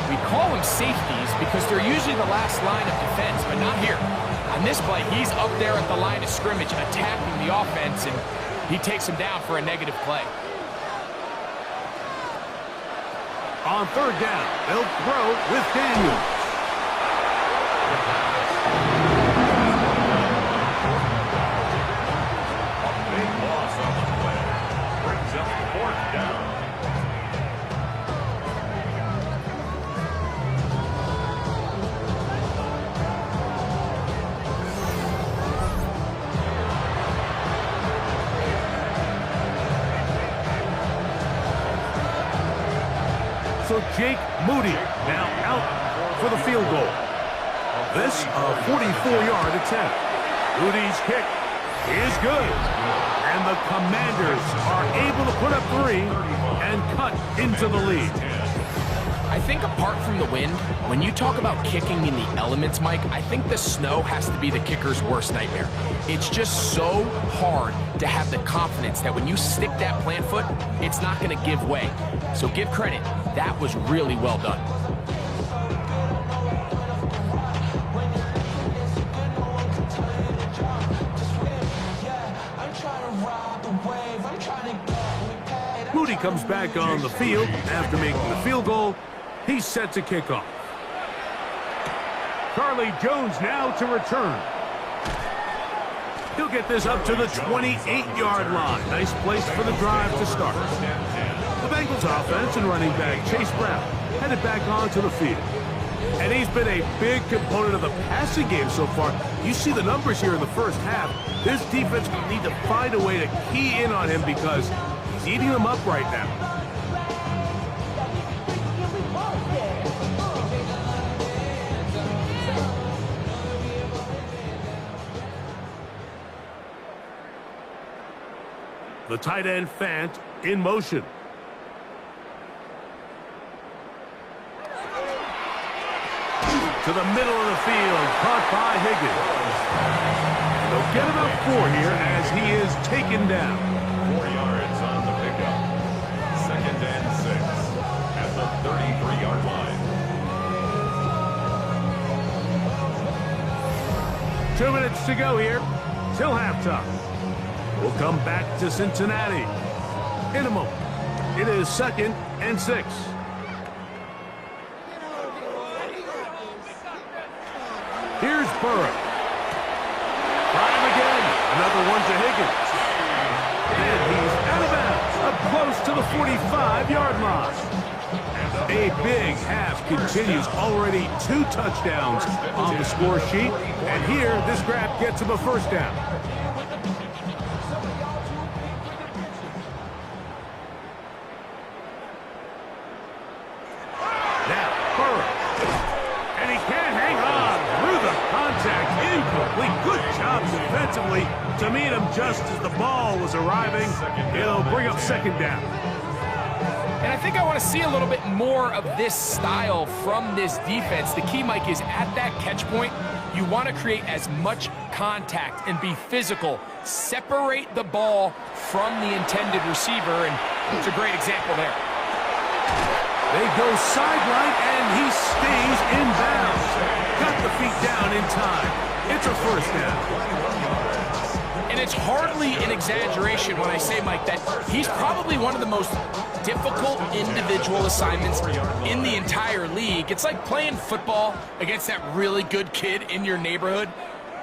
We call them safeties because they're usually the last line of defense, but not here. On this play, he's up there at the line of scrimmage attacking the offense, and he takes him down for a negative play. On 3rd down, they'll throw with Daniels. A big loss on the play. Brings up 4th down. So Jake Moody now out for the field goal. This a 44-yard attempt. Moody's kick is good. And the Commanders are able to put up 3 and cut into the lead. I think apart from the wind, when you talk about kicking in the elements, Mike, I think the snow has to be the kicker's worst nightmare. It's just so hard to have the confidence that when you stick that plant foot, it's not going to give way. So give credit. That was really well done. Moody comes back on the field after making the field goal. He's set to kick off. Carly Jones now to return. He'll get this up to the 28-yard line. Nice place for the drive to start. The Bengals offense and running back Chase Brown headed back onto the field. And he's been a big component of the passing game so far. You see the numbers here in the first half. This defense will need to find a way to key in on him because he's eating them up right now. The tight end Fant in motion. To the middle of the field, caught by Higgins. They'll get about 4 here as he is taken down. 4 yards on the pickup. 2nd and 6 at the 33-yard line. 2 minutes to go here till halftime. We'll come back to Cincinnati in a moment. It is 2nd and 6. Here's Burrow. Try him again. Another one to Higgins. And he's out of bounds, up close to the 45-yard line. And a A big half continues. Already 2 touchdowns on the score sheet. And here, this grab gets him a first down. Now, Burrow. And he can't hang on through the contact. Incomplete. Good job defensively to meet him just as the ball was arriving. It'll bring up second down. And I think I want to see a little bit more of this style from this defense. The key, Mike, is at that catch point, you want to create as much contact and be physical. Separate the ball from the intended receiver, and it's a great example there. They go sideline, and he stays in bounds. Got the feet down in time. It's a first down. And it's hardly an exaggeration when I say, Mike, that he's probably one of the most difficult individual assignments in the entire league. It's like playing football against that really good kid in your neighborhood.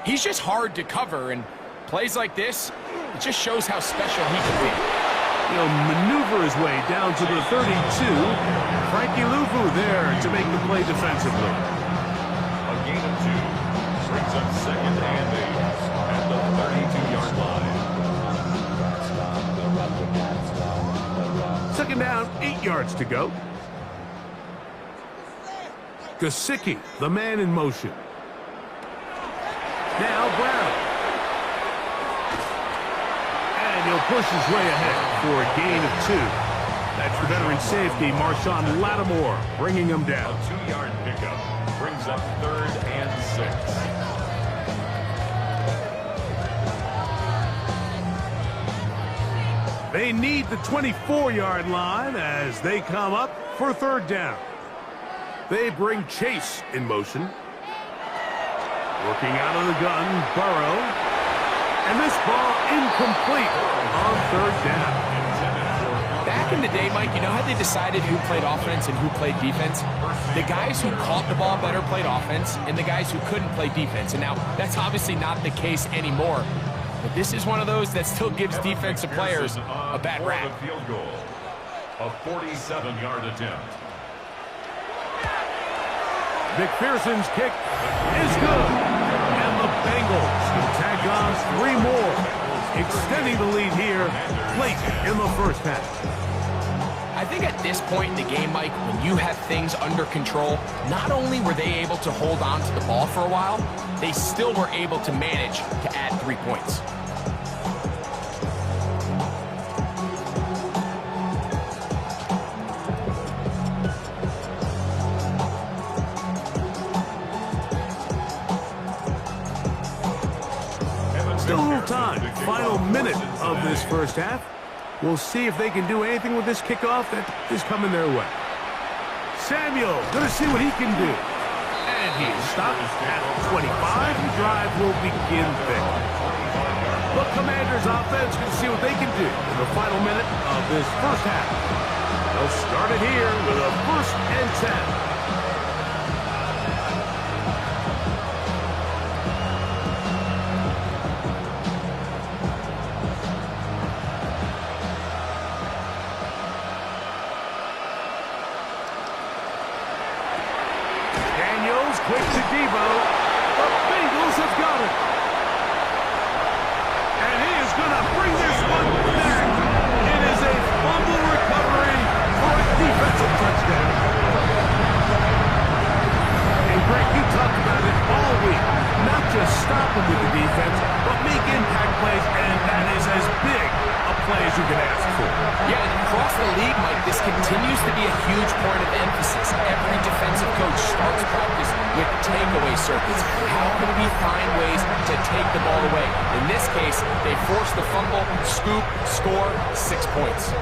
He's just hard to cover, and plays like this, it just shows how special he can be. He'll maneuver his way down to the 32. Frankie Luvu there to make the play defensively. A gain of 2 brings up second and 8 at the 32-yard line. Second down, 8 yards to go. Gesicki, the man in motion. Now Brown. And he'll push his way ahead for a gain of 2. That's the veteran safety, Marshawn Lattimore, bringing him down. A 2-yard pickup brings up third and 6. They need the 24-yard line as they come up for third down. They bring Chase in motion. Working out of the gun, Burrow. And this ball incomplete on third down. Back in the day, Mike, you know how they decided who played offense and who played defense? The guys who caught the ball better played offense, and the guys who couldn't play defense. And now, that's obviously not the case anymore. But this is one of those that still gives defensive players a bad rap. Field goal. A 47-yard attempt. McPherson's kick is good. And the Bengals will tack on 3 more, extending the lead here late in the first half. I think at this point in the game, Mike, when you have things under control, not only were they able to hold on to the ball for a while, they still were able to manage to add 3 points. Still a little time. Final minute of this first half. We'll see if they can do anything with this kickoff that is coming their way. Samuel, going to see what he can do. And he stopped at 25. The drive will begin there. The Commanders' offense can see what they can do in the final minute of this first half. They'll start it here with a 1st and 10. Quick to Debo. The Bengals have got it. And he is going to bring this one back. It is a fumble recovery for a defensive touchdown. And Greg, you talked about it all week. Not just stopping with the defense, but make impact plays, and that is as big a play as you can ask for. Yeah, and across the league, Mike, this continues to be a huge point of emphasis. Every defensive coach starts practice with takeaway circuits. How can we find ways to take the ball away? In this case, they force the fumble, scoop, score, 6 points.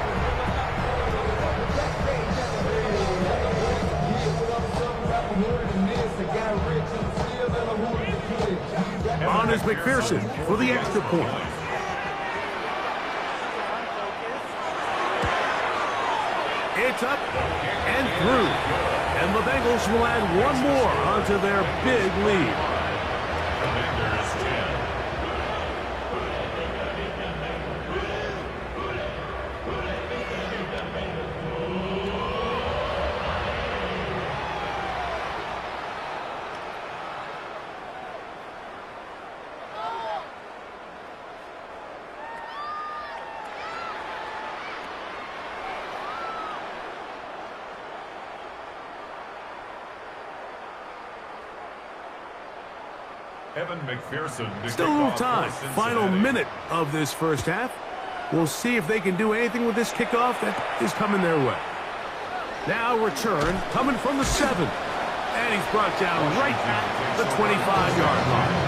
On is McPherson for the extra point. It's up and through. And the Bengals will add 1 more onto their big lead. Commanders 10. Evan McPherson. Still a little time. Final minute of this first half. We'll see if they can do anything with this kickoff that is coming their way. Now return coming from the 7. And he's brought down right at the 25-yard line.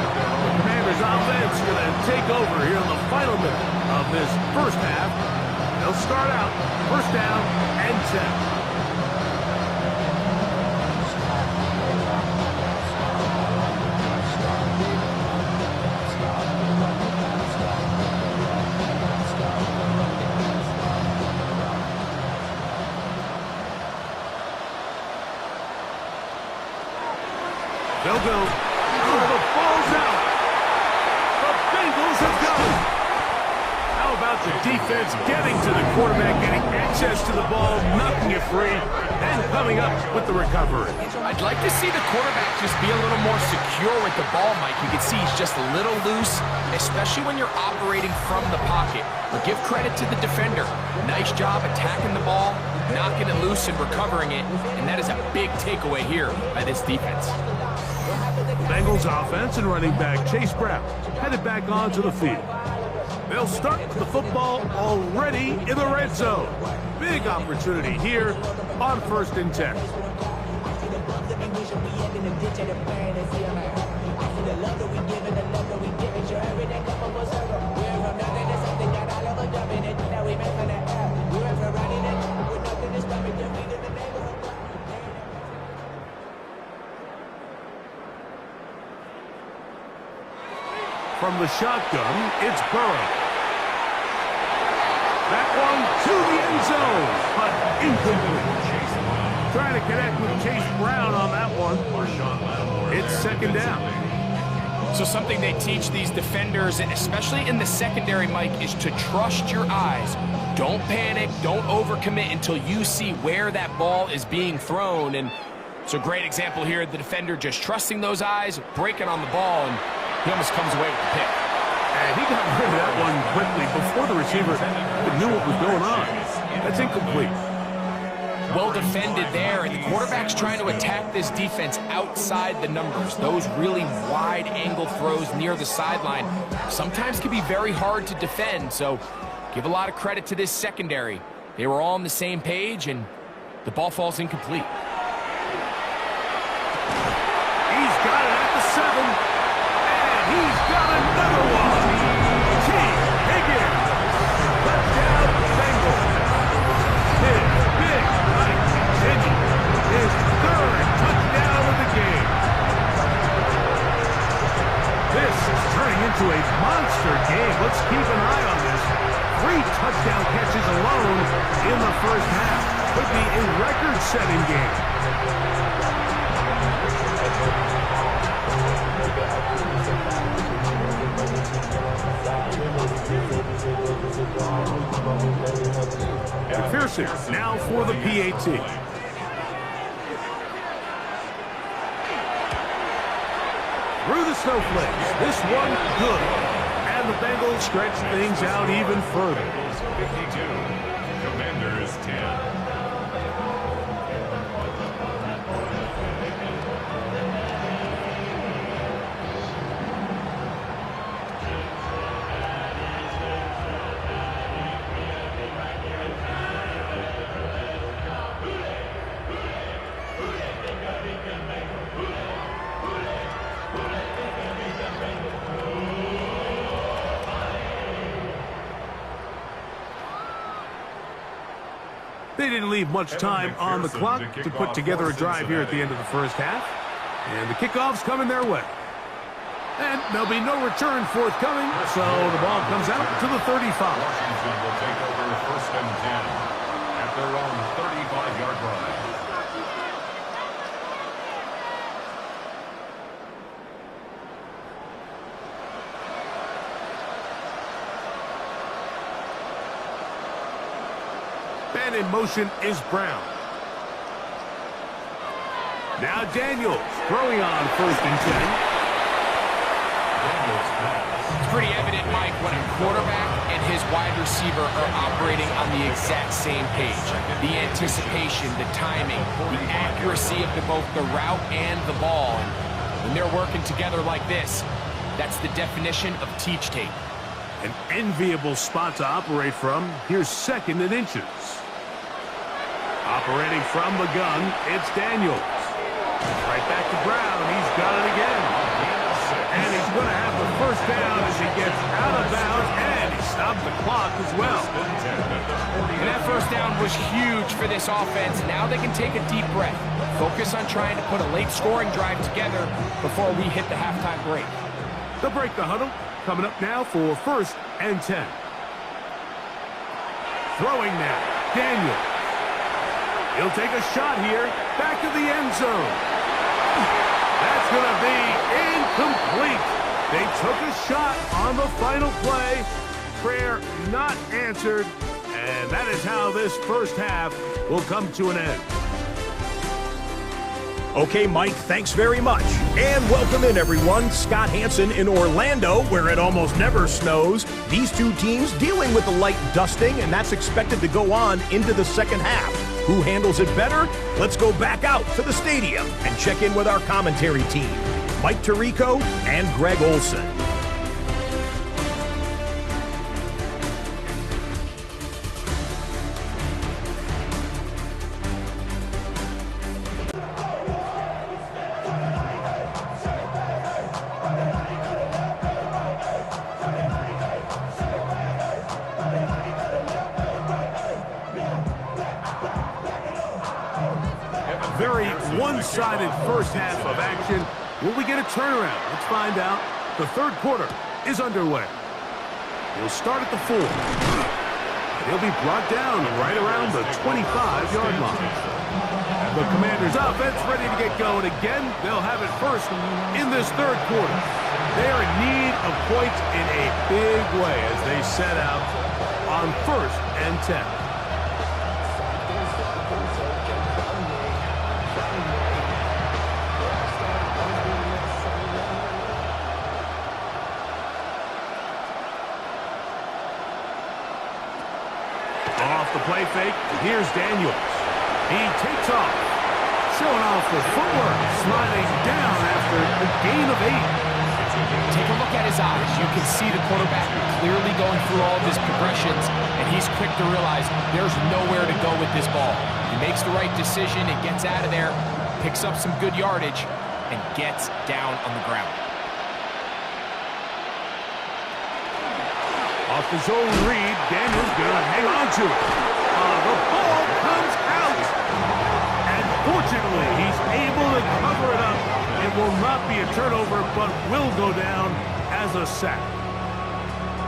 The Commanders' offense going to take over here in the final minute of this first half. They'll start out first down and 10. They'll go. Oh, the ball's out. The Bengals have got it. How about the defense getting to the quarterback, getting access to the ball, knocking it free, and coming up with the recovery? I'd like to see the quarterback just be a little more secure with the ball, Mike. You can see he's just a little loose, especially when you're operating from the pocket. But give credit to the defender. Nice job attacking the ball, knocking it loose and recovering it, and that is a big takeaway here by this defense. Bengals offense and running back Chase Brown headed back onto the field. They'll start with the football already in the red zone. Big opportunity here on 1st and 10. From the shotgun, it's Burrow. That one to the end zone, but incomplete. Trying to connect with Chase Brown on that one. It's 2nd down. So something they teach these defenders, especially in the secondary, Mike, is to trust your eyes. Don't panic, don't overcommit until you see where that ball is being thrown. And it's a great example here, the defender just trusting those eyes, breaking on the ball, and he almost comes away with the pick. And he got rid of that one quickly before the receiver knew what was going on. That's incomplete. Well defended there, and the quarterback's trying to attack this defense outside the numbers. Those really wide-angle throws near the sideline sometimes can be very hard to defend, so give a lot of credit to this secondary. They were all on the same page, and the ball falls incomplete. He's got it at the 7. He's got another one. T. Higgins. Touchdown, Bengals. His big night continues. His 3rd touchdown of the game. This is turning into a monster game. Let's keep an eye on this. 3 touchdown catches alone in the first half. Could be a record-setting game. McPherson now for the PAT. Through the snowflakes. This one good. And the Bengals stretch things out even further. 52. Commanders 10. They didn't leave much time on the clock to put together a drive here at the end of the first half. And the kickoff's coming their way. And there'll be no return forthcoming, so the ball comes out to the 35. Washington will take over 1st and 10 at their own 35-yard line. And in motion is Brown. Now Daniels throwing on 1st and 10. It's pretty evident, Mike, when a quarterback and his wide receiver are operating on the exact same page. The anticipation, the timing, the accuracy of both the route and the ball. And When they're working together like this, that's the definition of teach tape. An enviable spot to operate from. Here's 2nd and inches. Operating from the gun, it's Daniels. Right back to Brown. He's got it again. And he's going to have the first down as he gets out of bounds, and he stopped the clock as well. And that first down was huge for this offense. Now they can take a deep breath. Focus on trying to put a late scoring drive together before we hit the halftime break. They'll break the huddle. Coming up now for 1st and 10. Throwing now, Daniels. He'll take a shot here, back to the end zone. That's going to be incomplete. They took a shot on the final play. Prayer not answered, and that is how this first half will come to an end. Okay, Mike, thanks very much. And welcome in, everyone. Scott Hansen in Orlando, where it almost never snows. These two teams dealing with a light dusting, and that's expected to go on into the second half. Who handles it better? Let's go back out to the stadium and check in with our commentary team, Mike Tirico and Greg Olson. Very one-sided first half of action. Will we get a turnaround? Let's find out. The 3rd quarter is underway. He'll start at the 4. He'll be brought down right around the 25-yard line. The Commanders' offense ready to get going again. They'll have it first in this 3rd quarter. They are in need of points in a big way as they set out on 1st and 10. Off the play fake, here's Daniels. He takes off, showing off the footwork, sliding down after a gain of 8. Take a look at his eyes. You can see the quarterback clearly going through all of his progressions, and he's quick to realize there's nowhere to go with this ball. He makes the right decision and gets out of there, picks up some good yardage, and gets down on the ground. Off the zone read, Daniels gonna hang on to it. The ball comes out. And fortunately, he's able to cover it up. It will not be a turnover, but will go down as a sack.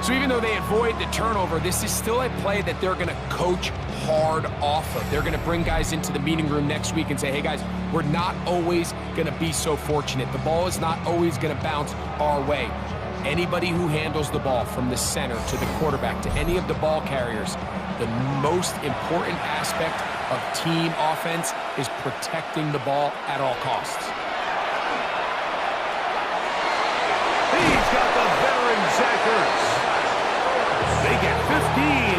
So even though they avoid the turnover, this is still a play that they're going to coach hard off of. They're going to bring guys into the meeting room next week and say, hey guys, we're not always going to be so fortunate. The ball is not always going to bounce our way. Anybody who handles the ball from the center to the quarterback to any of the ball carriers, the most important aspect of team offense is protecting the ball at all costs. He's got the veteran Zachers. They get 15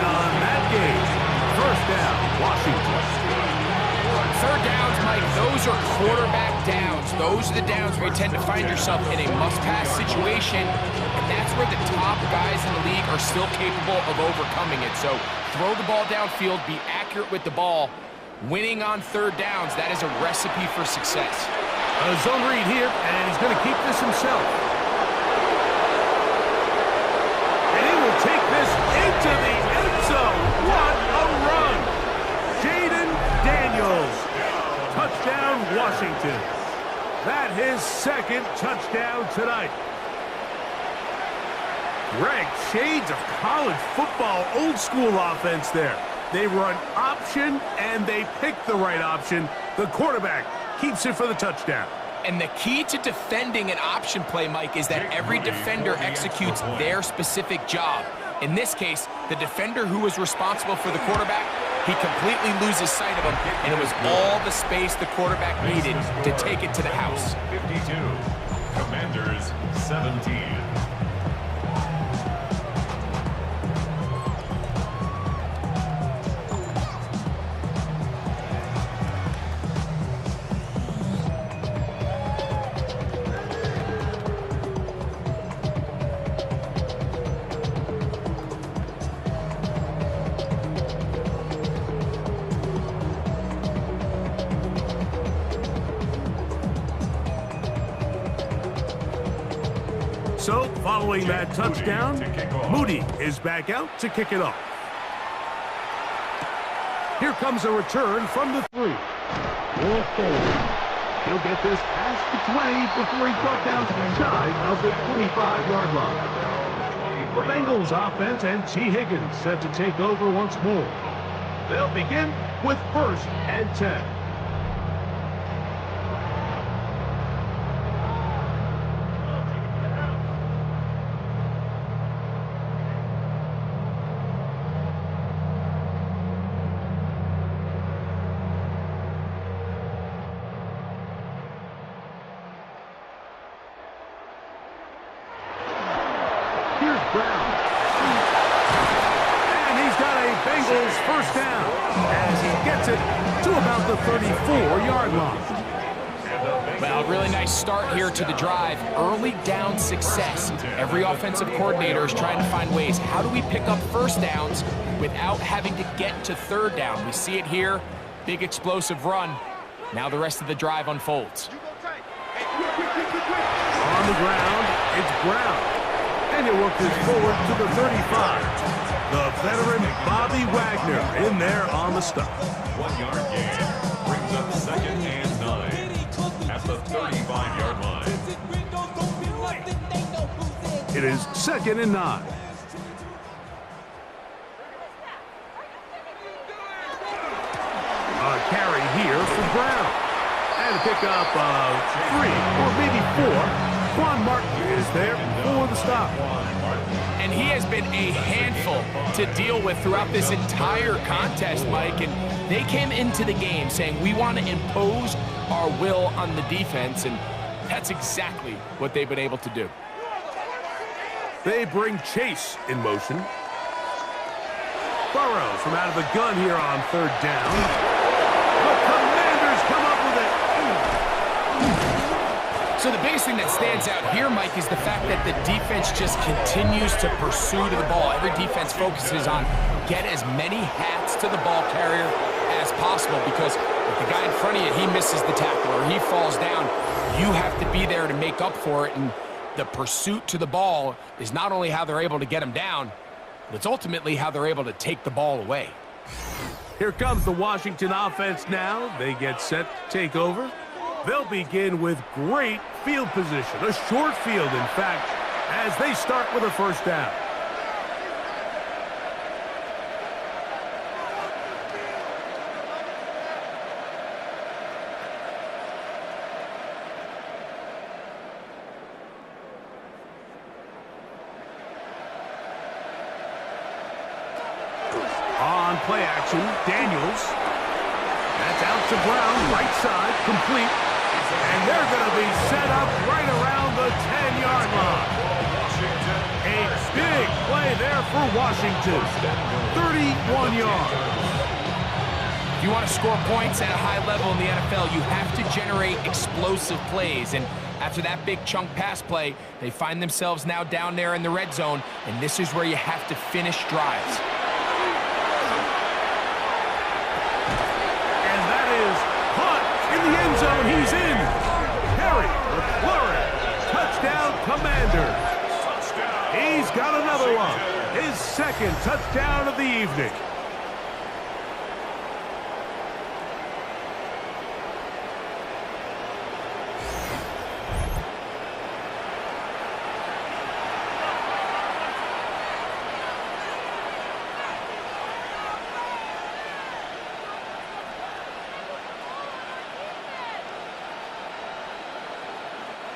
on that game. First down, Washington. Third downs, Mike, those are quarterback downs. Those are the downs where you tend to find yourself in a must-pass situation, and that's where the top guys in the league are still capable of overcoming it. So throw the ball downfield, be accurate with the ball. Winning on third downs, that is a recipe for success. A zone read here, and he's going to keep this himself. And he will take this into the end zone. What a run! Jaden Daniels. Touchdown, Washington. That his second touchdown tonight. Greg, shades of college football, old school offense there. They run option, and they pick the right option. The quarterback keeps it for the touchdown. And the key to defending an option play, Mike, is that every defender executes their specific job. In this case, the defender who was responsible for the quarterback, he completely loses sight of him, and it was all the space the quarterback needed to take it to the house. 52, Commanders 17. So, following that touchdown, Moody is back out to kick it off. Here comes a return from the 3. He'll get this past the 20 before he brought down shy of the 25-yard line. The Bengals offense and T. Higgins set to take over once more. They'll begin with 1st and 10. Brown. And he's got a Bengals first down as he gets it to about the 34-yard line. Well, really nice start here to the drive. Early down success. Every offensive coordinator is trying to find ways. How do we pick up first downs without having to get to 3rd down? We see it here. Big explosive run. Now the rest of the drive unfolds. On the ground, it's Brown. And he'll work this forward to the 35. The veteran Bobby Wagner in there on the stop. 1-yard gain brings up 2nd and 9 at the 35-yard line. It is 2nd and 9. A carry here for Brown. And a pickup of 3 or maybe 4. Quan Martin is there for the stop. And he has been a handful to deal with throughout this entire contest, Mike. And they came into the game saying, we want to impose our will on the defense. And that's exactly what they've been able to do. They bring Chase in motion. Burrows from out of the gun here on 3rd down. The Commanders come up with it. So the biggest thing that stands out here, Mike, is the fact that the defense just continues to pursue to the ball. Every defense focuses on get as many hats to the ball carrier as possible, because if the guy in front of you, he misses the tackle or he falls down, you have to be there to make up for it. And the pursuit to the ball is not only how they're able to get him down, but it's ultimately how they're able to take the ball away. Here comes the Washington offense now. They get set to take over. They'll begin with great field position, a short field, in fact, as they start with a first down. On play action, Daniels. That's out to Brown, right side, complete. And they're going to be set up right around the 10-yard line. A big play there for Washington. 31 yards. If you want to score points at a high level in the NFL, you have to generate explosive plays. And after that big chunk pass play, they find themselves now down there in the red zone, and this is where you have to finish drives. And that is caught in the end zone. He's in. Harry McLaurin. Touchdown, Commanders. He's got another one. His 2nd touchdown of the evening.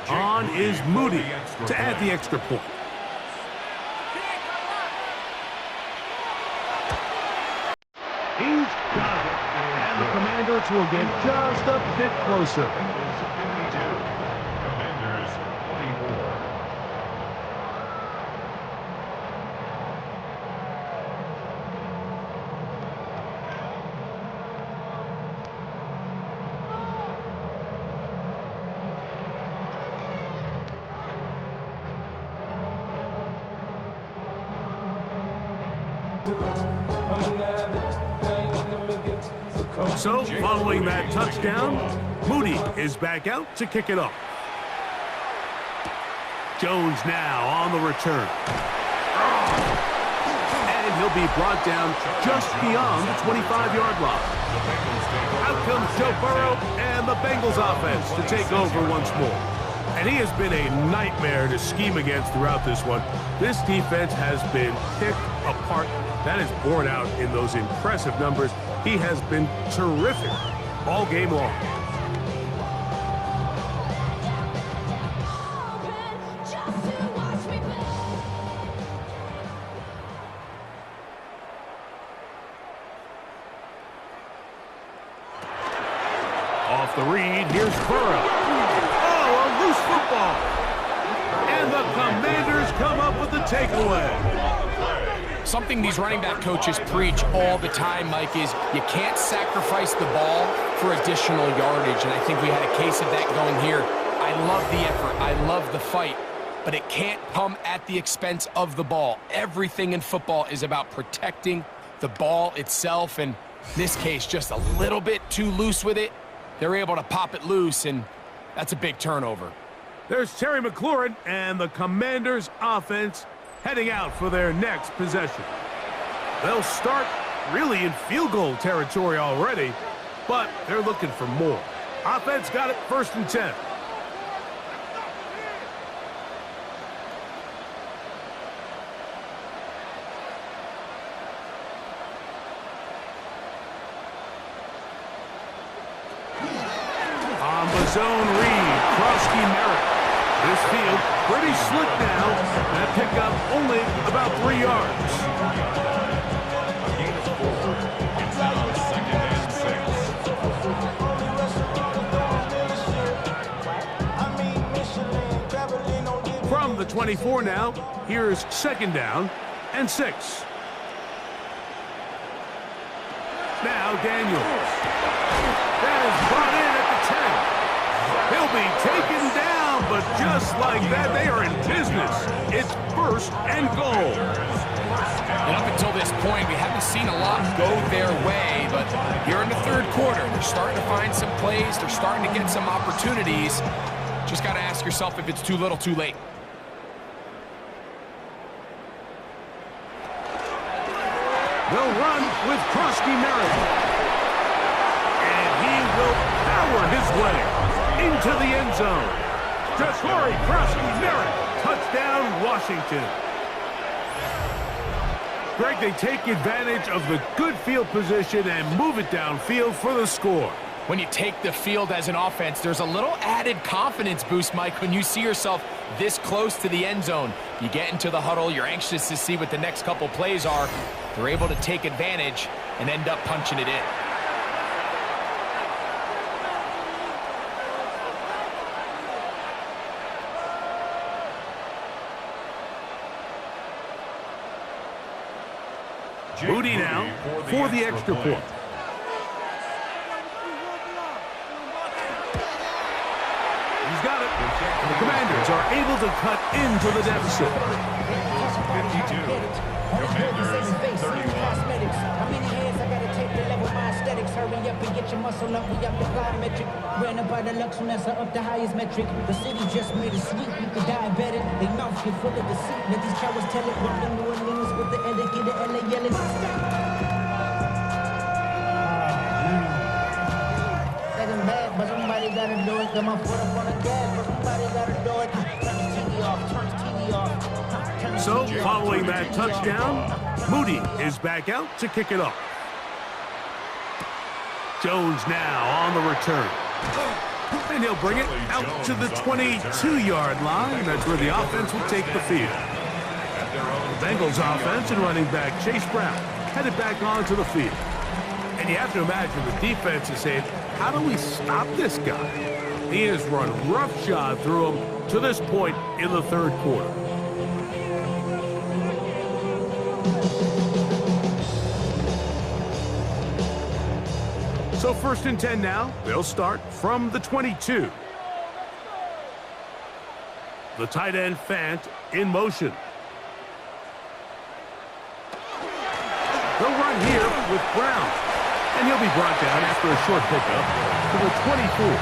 On is Moody to add the extra point. He's got it. And the Commanders will get just a bit closer. Commanders 24. So, following that touchdown, Moody is back out to kick it off. Jones now on the return. And he'll be brought down just beyond the 25-yard line. Out comes Joe Burrow and the Bengals offense to take over once more. And he has been a nightmare to scheme against throughout this one. This defense has been picked apart. That is borne out in those impressive numbers. He has been terrific all game long. Off the read, here's Burrow. Oh, a loose football. And the Commanders come up with the takeaway. Something these running back coaches preach all the time, Mike, is you can't sacrifice the ball for additional yardage, and I think we had a case of that going here. I love the effort. I love the fight, but it can't come at the expense of the ball. Everything in football is about protecting the ball itself, and in this case, just a little bit too loose with it. They're able to pop it loose, and that's a big turnover. There's Terry McLaurin and the Commanders' offense heading out for their next possession. They'll start really in field goal territory already, but they're looking for more. Offense got it 1st and 10. On the zone read, Krosky Merritt. This field pretty slick now. That pickup only about 3 yards. It's now 2nd and 6. From the 24 now, here's 2nd down and 6. Now Daniels. That is brought in at the 10. He'll be taken down, but just like that, they are in business. It's 1st and goal. And up until this point, we haven't seen a lot go their way, but here in the 3rd quarter, they're starting to find some plays. They're starting to get some opportunities. Just got to ask yourself if it's too little, too late. They'll run with Krosky Merritt. And he will power his way into the end zone. Ja'Cory Krosky-Merritt, touchdown Washington. Greg, they take advantage of the good field position and move it downfield for the score. When you take the field as an offense, there's a little added confidence boost, Mike, when you see yourself this close to the end zone. You get into the huddle, you're anxious to see what the next couple plays are. They're able to take advantage and end up punching it in. Moody now for the extra point. He's got it. And the Commanders are able to cut into the deficit. 52. Commanders 31. How many hands I gotta take to level my aesthetics? Hurry up and get your muscle up. We up the plyometric. Ran up by the Lux when that's up the highest metric. The city just made it sweet. You could diabetic. They mouth get full of deceit. Let these cowards tell it. Walk in New Orleans with the etiquette of LA yelling. Second bad, but somebody gotta do it. Got my foot up on the gas, but somebody gotta do it. Turn the TV off. Turn the TV off. So, following that touchdown, Moody is back out to kick it off. Jones now on the return. And he'll bring it out to the 22-yard line. That's where the offense will take the field. The Bengals offense and running back Chase Brown headed back onto the field. And you have to imagine the defense is saying, how do we stop this guy? He has run roughshod through him to this point in the 3rd quarter. So 1st and 10 now. They'll start from the 22. The tight end Fant in motion. They'll run here with Brown. And he'll be brought down after a short pickup to the 24.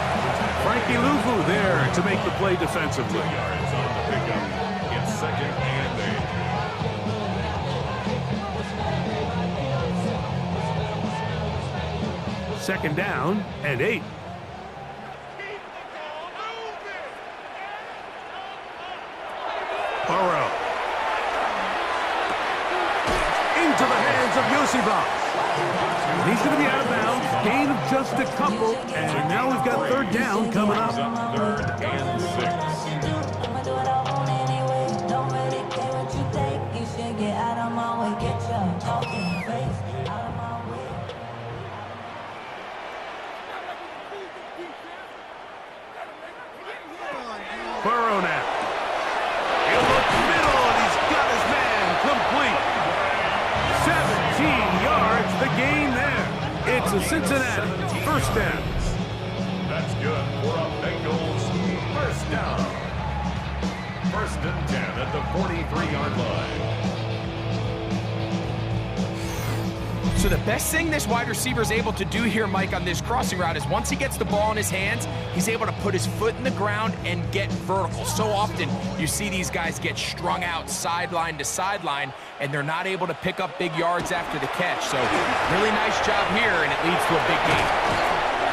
Frankie Luvu there to make the play defensively. 2 yards on the pickup. second and 8. Second down and 8. Burrow. Into the hands of Yosibas. He's going to be out of bounds. Gain of just a couple. And now we've got third down coming up. Third and 6. Burrow now. He'll look middle, and he's got his man complete. 17 yards, the gain there. It's a Cincinnati first down. That's good for a Bengals first down. First and 10 at the 43-yard line. So the best thing this wide receiver is able to do here, Mike, on this crossing route is once he gets the ball in his hands, he's able to put his foot in the ground and get vertical. So often you see these guys get strung out sideline to sideline, and they're not able to pick up big yards after the catch. So really nice job here, and it leads to a big gain.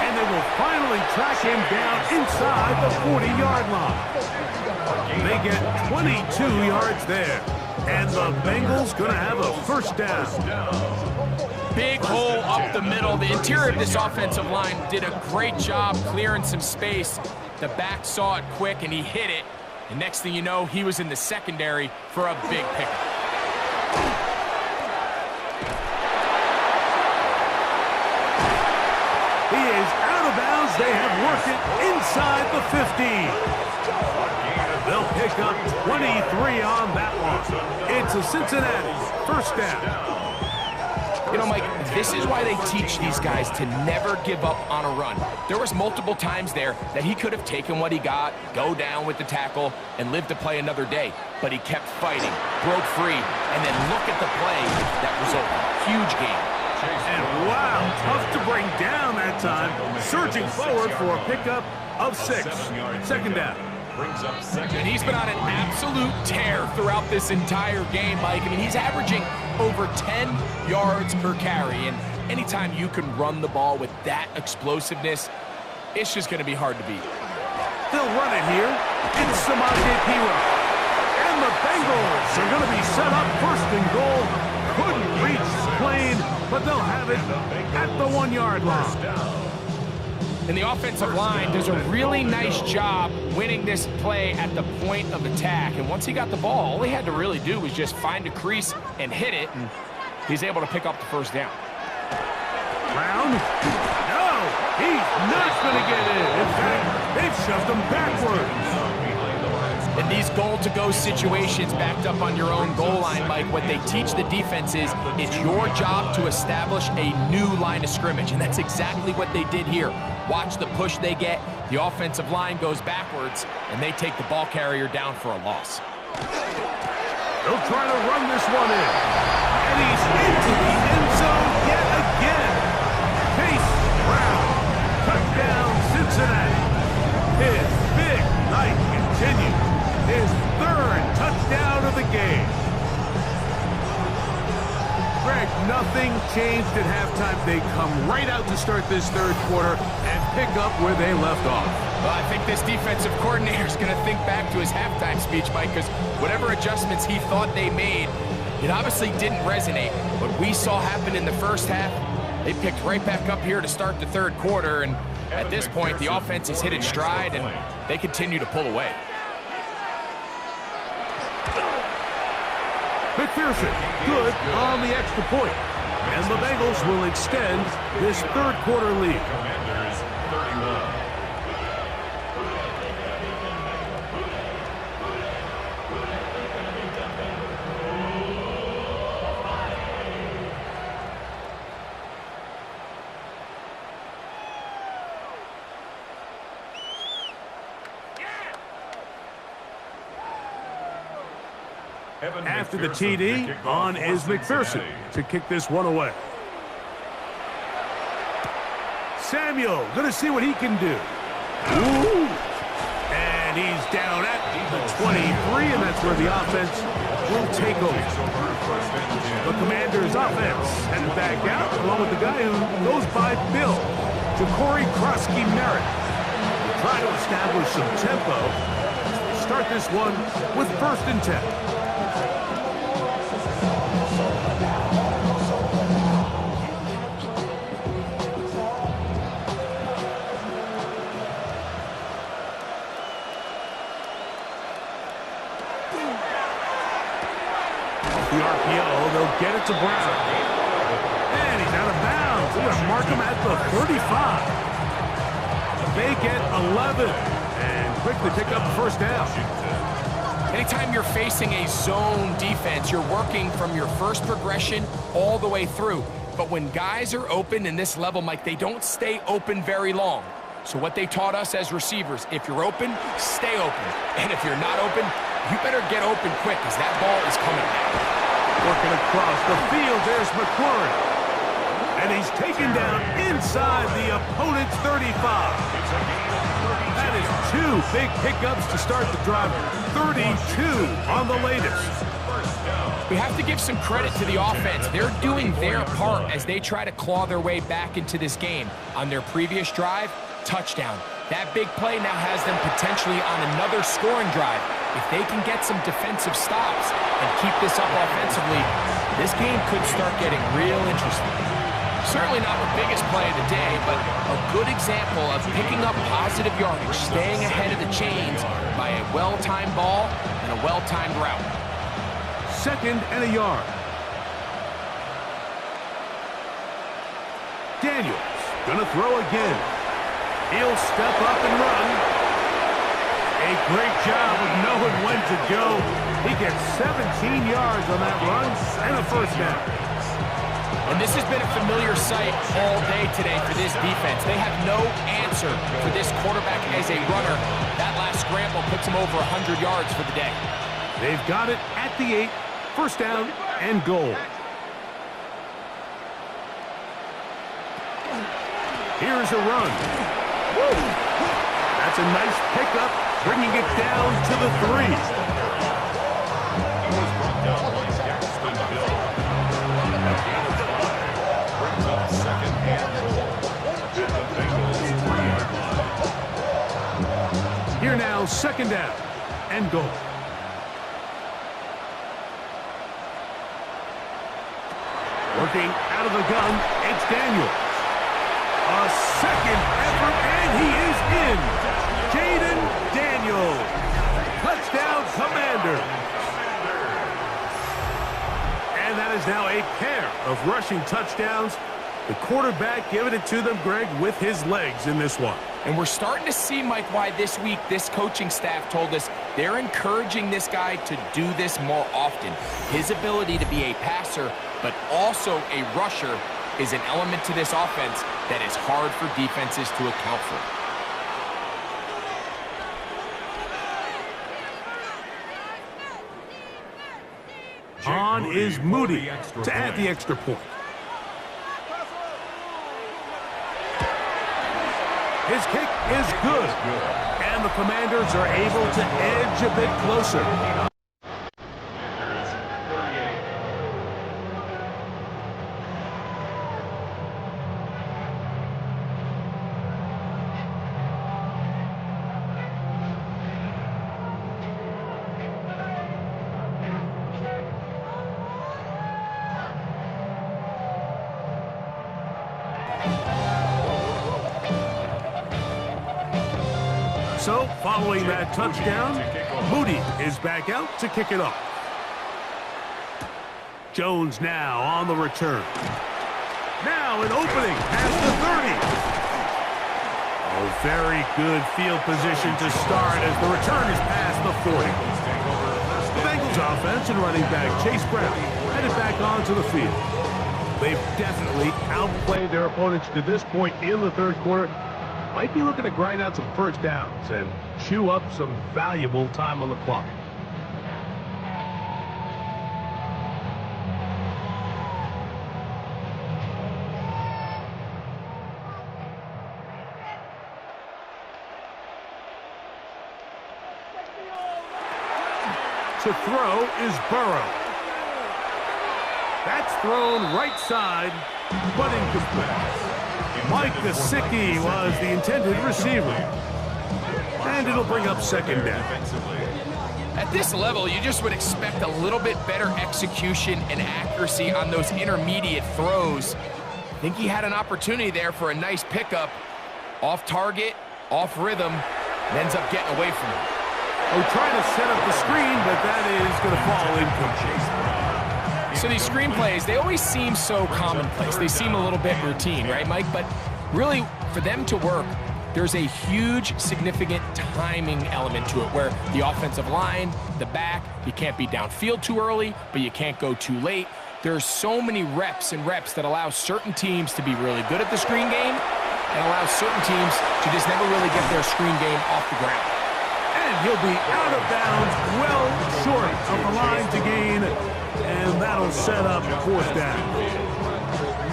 And they will finally track him down inside the 40-yard line. They get 22 yards there. And the Bengals going to have a first down. Big hole up the middle. The interior of this offensive line did a great job clearing some space. The back saw it quick, and he hit it. And next thing you know, he was in the secondary for a big pickup. He is out of bounds. They have worked it inside the 50. They'll pick up 23 on that one. It's a Cincinnati first down. You know, Mike, this is why they teach these guys to never give up on a run. There was multiple times there that he could have taken what he got, go down with the tackle, and live to play another day. But he kept fighting, broke free, and then look at the play that resulted. Huge game. And wow, tough to bring down that time. Surging forward for a pickup of 6. Second down. And he's been on an absolute tear throughout this entire game, Mike. I mean, he's averaging over 10 yards per carry. And anytime you can run the ball with that explosiveness, it's just going to be hard to beat. They'll run it here. It's Cincinnati Piro. And the Bengals are going to be set up first and goal. Couldn't reach the plane, but they'll have it at the 1-yard line. And the offensive line does a really nice job winning this play at the point of attack. And once he got the ball, all he had to really do was just find a crease and hit it. And he's able to pick up the first down. Brown? No! He's not going to get in. In fact, they've shoved him backwards. In these goal-to-go situations backed up on your own goal line, Mike, what they teach the defense is it's your job to establish a new line of scrimmage, and that's exactly what they did here. Watch the push they get. The offensive line goes backwards, and they take the ball carrier down for a loss. They'll try to run this one in. And he's into the end zone yet again. Chase Brown. Touchdown, Cincinnati. His big night continues. His third touchdown of the game. Greg, nothing changed at halftime. They come right out to start this third quarter and pick up where they left off. Well, I think this defensive coordinator is going to think back to his halftime speech, Mike, because whatever adjustments he thought they made, it obviously didn't resonate. What we saw happen in the first half, they picked right back up here to start the third quarter, and at this point, the offense has hit its stride, and they continue to pull away. McPherson, good on the extra point. And the Bengals will extend this third quarter lead. Commanders 31. After the TD, on is McPherson to kick this one away. Samuel, going to see what he can do. Ooh. And And he's down at the 23, and that's where the offense will take over. The Commanders' offense headed back out, along with the guy who goes by Bill, Ja'Cory Krosky-Merritt. Try to establish some tempo. Start this one with 1st and 10. The RPO, they'll get it to Brown. And he's out of bounds. They're going to mark him at the 35. They get 11 and quickly pick up the 1st down. Anytime you're facing a zone defense, you're working from your first progression all the way through. But when guys are open in this level, Mike, they don't stay open very long. So what they taught us as receivers, if you're open, stay open. And if you're not open, you better get open quick because that ball is coming down. Working across the field, there's McLaurin. And he's taken down inside the opponent's 35. That is 2 big pickups to start the drive. 32 on the latest. We have to give some credit to the offense. They're doing their part as they try to claw their way back into this game. On their previous drive, touchdown. That big play now has them potentially on another scoring drive. If they can get some defensive stops and keep this up offensively, this game could start getting real interesting. Certainly not the biggest play of the day, but a good example of picking up positive yardage, staying ahead of the chains by a well-timed ball and a well-timed route. 2nd and a yard. Daniels gonna throw again. He'll step up and run. A great job of knowing when to go. He gets 17 yards on that run and a 1st down. And this has been a familiar sight all day today for this defense. They have no answer for this quarterback as a runner. That last scramble puts him over 100 yards for the day. They've got it at the 8, 1st down and goal. Here's a run. Woo! That's a nice pickup, bringing it down to the 3. Here now, 2nd down and goal. Working out of the gun, it's Daniels. A 2nd effort, and he is in. Jaden Daniels. Touchdown, Commander. And that is now a pair of rushing touchdowns. The quarterback giving it to them, Greg, with his legs in this one. And we're starting to see, Mike, why this week this coaching staff told us they're encouraging this guy to do this more often. His ability to be a passer, but also a rusher, is an element to this offense that is hard for defenses to account for. On is Moody to add the extra point. His kick is good. And the Commanders are able to edge a bit closer. So, following that touchdown, Moody is back out to kick it off. Jones now on the return. Now an opening past the 30. Oh, very good field position to start as the return is past the 40. The Bengals offense and running back Chase Brown headed back onto the field. They've definitely outplayed their opponents to this point in the 3rd quarter. Might be looking to grind out some 1st downs and chew up some valuable time on the clock. To throw is Burrow. That's thrown right side, but incomplete. Mike Gesicki was the intended receiver. And it'll bring up second down. At this level, you just would expect a little bit better execution and accuracy on those intermediate throws. I think he had an opportunity there for a nice pickup. Off target, off rhythm, and ends up getting away from him. Oh, trying to set up the screen, but that is going to fall incomplete. So these screen plays, they always seem so commonplace. They seem a little bit routine, right, Mike? But really, for them to work, there's a huge, significant timing element to it where the offensive line, the back, you can't be downfield too early, but you can't go too late. There's so many reps and reps that allow certain teams to be really good at the screen game and allow certain teams to just never really get their screen game off the ground. And he'll be out of bounds, well short of the line to gain, and that'll set up fourth down.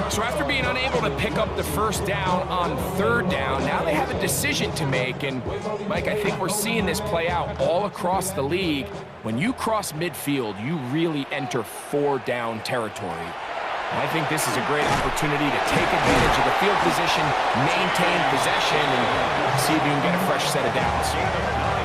So after being unable to pick up the first down on third down, now they have a decision to make. And, Mike, I think we're seeing this play out all across the league. When you cross midfield, you really enter four-down territory. And I think this is a great opportunity to take advantage of the field position, maintain possession, and see if you can get a fresh set of downs.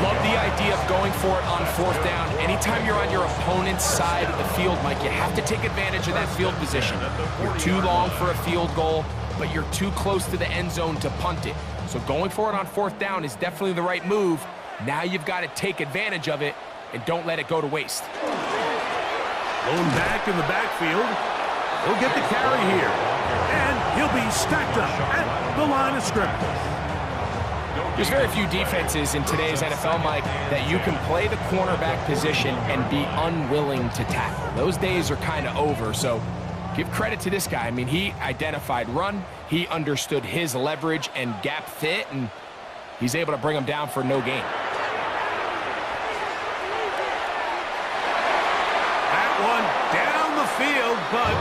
Love the idea of going for it on fourth down. Anytime you're on your opponent's side of the field, Mike, you have to take advantage of that field position. You're too long for a field goal, but you're too close to the end zone to punt it. So going for it on fourth down is definitely the right move. Now you've got to take advantage of it and don't let it go to waste. Lone back in the backfield. He'll get the carry here. And he'll be stacked up at the line of scrimmage. There's very few defenses in today's NFL, Mike, that you can play the cornerback position and be unwilling to tackle. Those days are kind of over, so give credit to this guy. I mean, he identified run, he understood his leverage and gap fit, and he's able to bring him down for no gain. That one down the field, but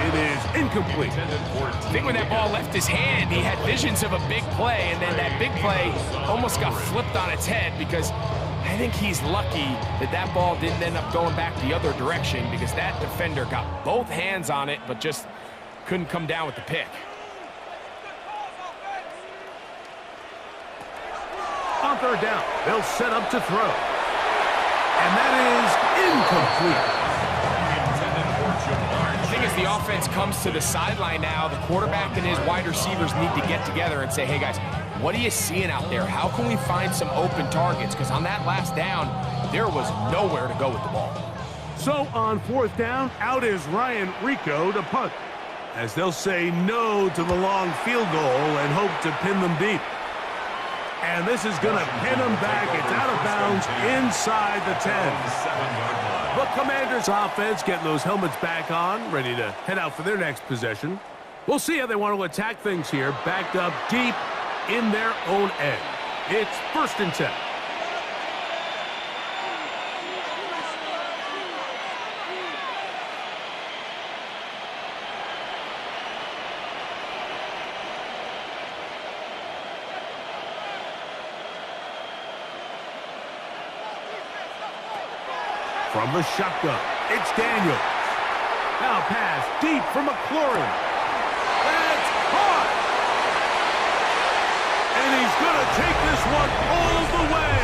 it is incomplete. I think when that ball left his hand, he had visions of a big play, and then that big play almost got flipped on its head because I think he's lucky that that ball didn't end up going back the other direction because that defender got both hands on it but just couldn't come down with the pick. On third down, they'll set up to throw. And that is incomplete. I think as the offense comes to the sideline now, the quarterback and his wide receivers need to get together and say, hey guys, what are you seeing out there? How can we find some open targets? Because on that last down, there was nowhere to go with the ball. So on fourth down, out is Ryan Rico to punt, as they'll say no to the long field goal and hope to pin them deep. And this is going to pin them back. It's out of bounds inside the 10. The Commanders' offense getting those helmets back on, ready to head out for their next possession. We'll see how they want to attack things here, backed up deep in their own end. It's 1st and 10. From the shotgun, it's Daniels. Now pass deep for McLaurin. That's caught! And he's going to take this one all the way.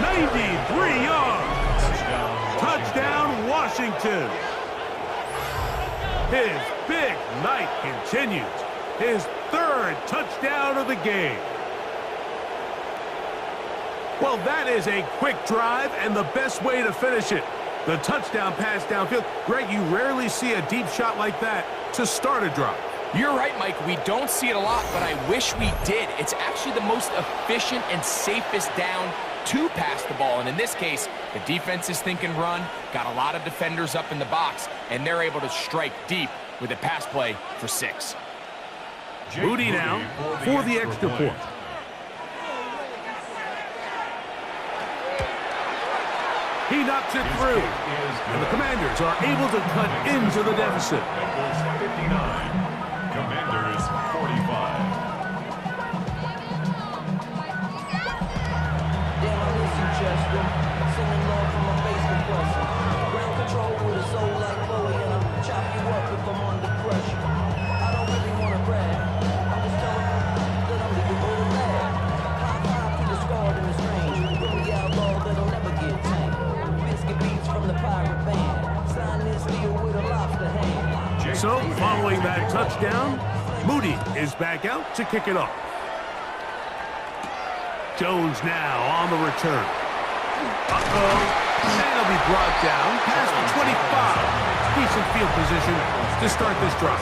93 yards. Touchdown, Washington. His big night continues. His 3rd touchdown of the game. Well, that is a quick drive and the best way to finish it. The touchdown pass downfield. Greg, you rarely see a deep shot like that to start a drive. You're right, Mike. We don't see it a lot, but I wish we did. It's actually the most efficient and safest down to pass the ball. And in this case, the defense is thinking run, got a lot of defenders up in the box, and they're able to strike deep with a pass play for 6. Moody now for the extra point. He knocks it through, and the Commanders are able to cut into the deficit. Bengals 59, Commanders 45. Damn, I miss you, Chester. Sending love from a base crusher. Ground control with a soul like Bowie, and I'll chop you up if I'm under pressure. I don't really want to brag. I'm just telling you that I'm leaving for the bag. High five to the scarred and the strange. From the outlaw that'll never get tamed. Biscuit beats from the pirate band. Sign this deal with a lobster hand. So, following that touchdown, Moody is back out to kick it off. Jones now on the return. And he'll be brought down past the 25. Decent field position to start this drive.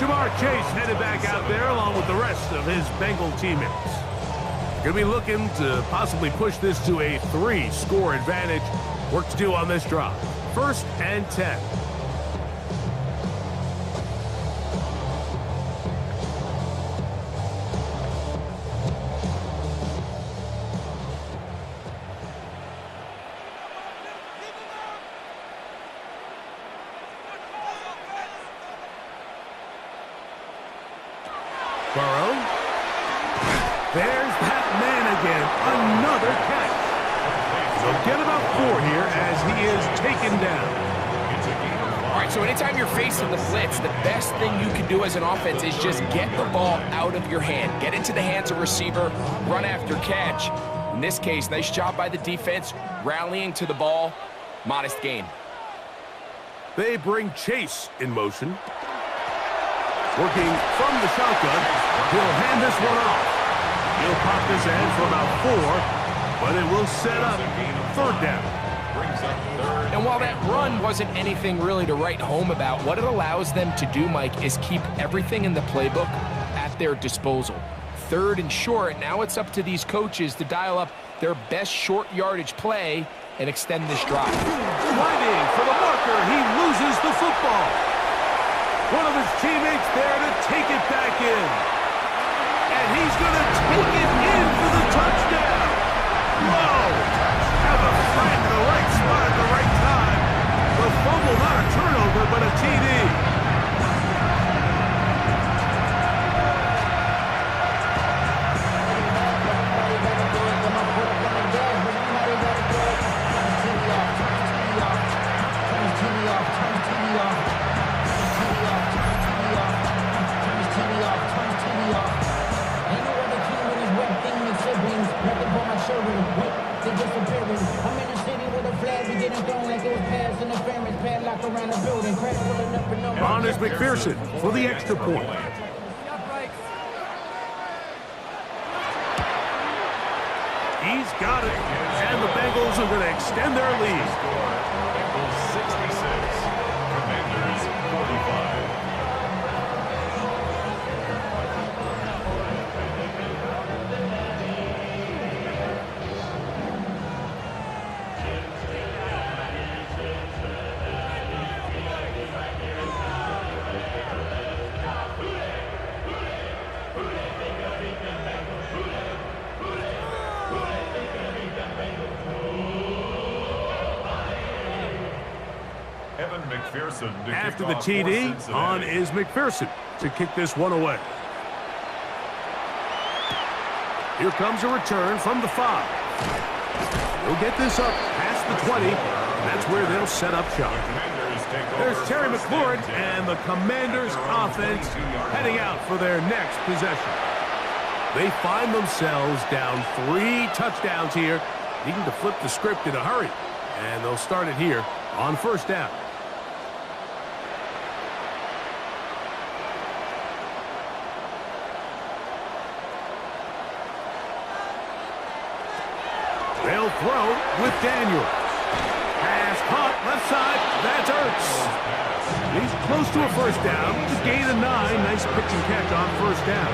Jamar Chase headed back out there along with the rest of his Bengal teammates. Going to be looking to possibly push this to a 3-score advantage. Work to do on this drive. 1st and 10. Burrow. There's that man again. Another catch. So get about 4 here as he is taken down. All right, so anytime you're facing the blitz, the best thing you can do as an offense is just get the ball out of your hand. Get into the hands of receiver, run after catch. In this case, nice job by the defense, rallying to the ball. Modest gain. They bring Chase in motion. Working from the shotgun, he'll hand this one off. He'll pop this in for about 4, but it will set up 3rd down. And while that run wasn't anything really to write home about, what it allows them to do, Mike, is keep everything in the playbook at their disposal. 3rd and short, now it's up to these coaches to dial up their best short yardage play and extend this drive. Sliding for the marker, he loses the football. One of his teammates there to take it back in. And he's going to take it in for the touchdown. Whoa! Have a flag in the right spot at the right time. The fumble, not a turnover, but a TD. On is McPherson for the extra point. He's got it. And the Bengals are going to extend their lead. Bengals 66, Commanders 45. After the TD, on is McPherson to kick this one away. Here comes a return from the 5. He'll get this up past the 20, and that's where they'll set up shop. There's Terry McLaurin and the Commanders offense heading out for their next possession. They find themselves down 3 touchdowns here, needing to flip the script in a hurry. And they'll start it here on 1st down. They'll throw with Daniel. Pass caught left side. That's Ertz. He's close to a 1st down. Just gain of 9. Nice pitch and catch on 1st down.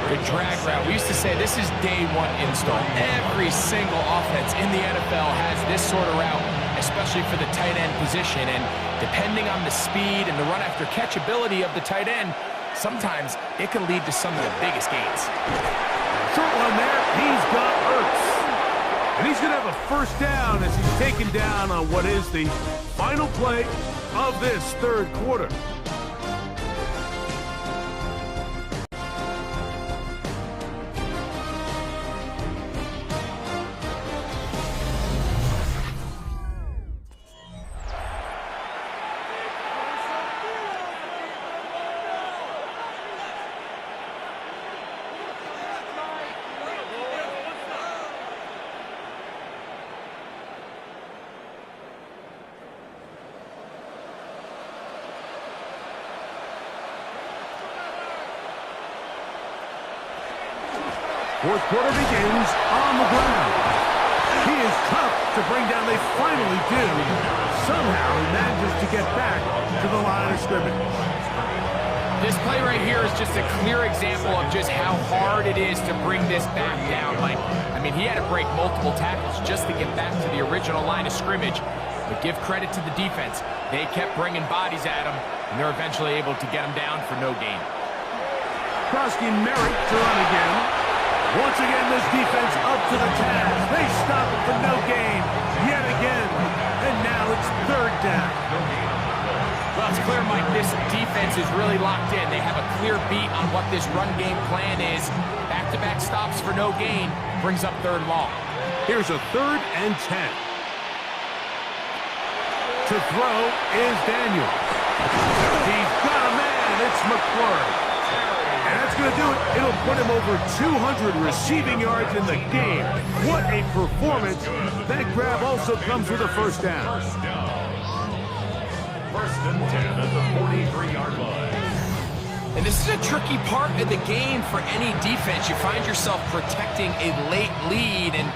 The drag route. We used to say this is day 1 install. Every single offense in the NFL has this sort of route, especially for the tight end position. And depending on the speed and the run after catch ability of the tight end, sometimes it can lead to some of the biggest gains. Short one there. He's got Ertz. And he's going to have a 1st down as he's taken down on what is the final play of this 3rd quarter. Fourth quarter begins on the ground. He is tough to bring down. They finally do. Somehow he manages to get back to the line of scrimmage. This play right here is just a clear example of just how hard it is to bring this back down, Mike. I mean, he had to break multiple tackles just to get back to the original line of scrimmage. But give credit to the defense. They kept bringing bodies at him, and they're eventually able to get him down for no gain. Krosky Merritt to run again. Once again, this defense up to the task. They stop it for no gain yet again. And now it's third down. Well, it's clear, Mike, this defense is really locked in. They have a clear beat on what this run game plan is. Back-to-back stops for no gain brings up third and long. Here's a 3rd and 10. To throw is Daniels. He's got a man. It's McClure. And that's going to do it. It'll put him over 200 receiving yards in the game. What a performance. That grab also comes with a first down. First and 10 at the 43-yard line. And this is a tricky part of the game for any defense. You find yourself protecting a late lead, and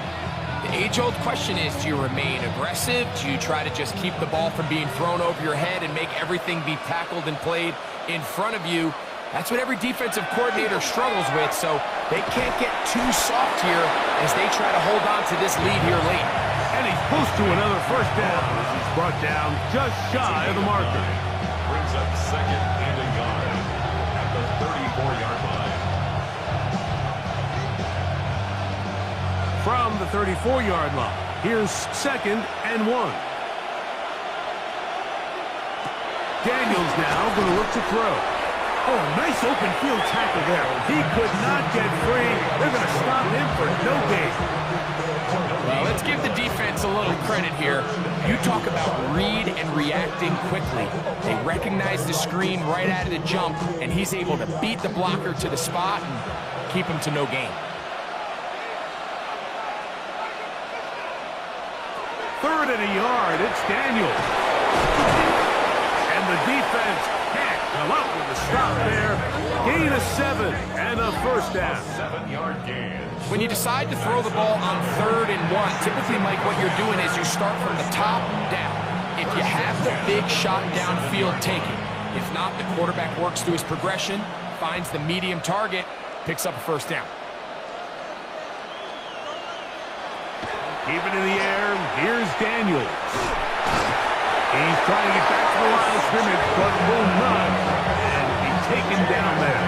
the age-old question is, do you remain aggressive? Do you try to just keep the ball from being thrown over your head and make everything be tackled and played in front of you? That's what every defensive coordinator struggles with, so they can't get too soft here as they try to hold on to this lead here late. And he's close to another first down. He's brought down just shy of the marker. Brings up second and a yard at the 34-yard line. From the 34-yard line, here's 2nd and 1. Daniels now going to look to throw. Oh, nice open field tackle there. He could not get free. They're going to stop him for no gain. Well, let's give the defense a little credit here. You talk about read and reacting quickly. They recognize the screen right out of the jump, and he's able to beat the blocker to the spot and keep him to no gain. 3rd and a yard. It's Daniels. And the defense can't come up with a stop there. Gain of 7 and a first down. 7-yard gain. When you decide to throw the ball on 3rd and 1, typically, Mike, what you're doing is you start from the top down. If you have the big shot downfield, take it. If not, the quarterback works through his progression, finds the medium target, picks up a first down. Keep it in the air. Here's Daniels. He's trying to get back to the line of scrimmage, but will not. And he's taken down there.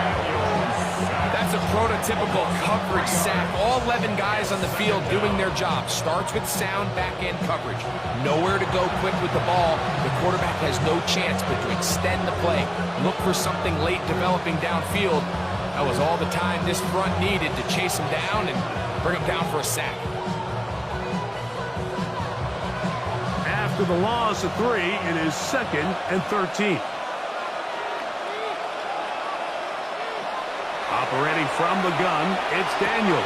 That's a prototypical coverage sack. All 11 guys on the field doing their job. Starts with sound back-end coverage. Nowhere to go quick with the ball. The quarterback has no chance but to extend the play. Look for something late developing downfield. That was all the time this front needed to chase him down and bring him down for a sack. After the loss of 3, it is 2nd and 13. Operating from the gun, it's Daniels.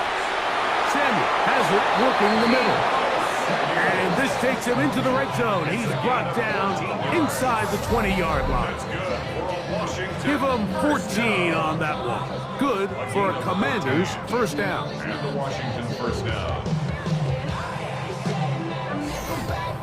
Samuel has it working in the middle. And this takes him into the red zone. He's brought down inside the 20-yard line. Give him 14 on that one. Good for a Commanders first down. And the Washington first down.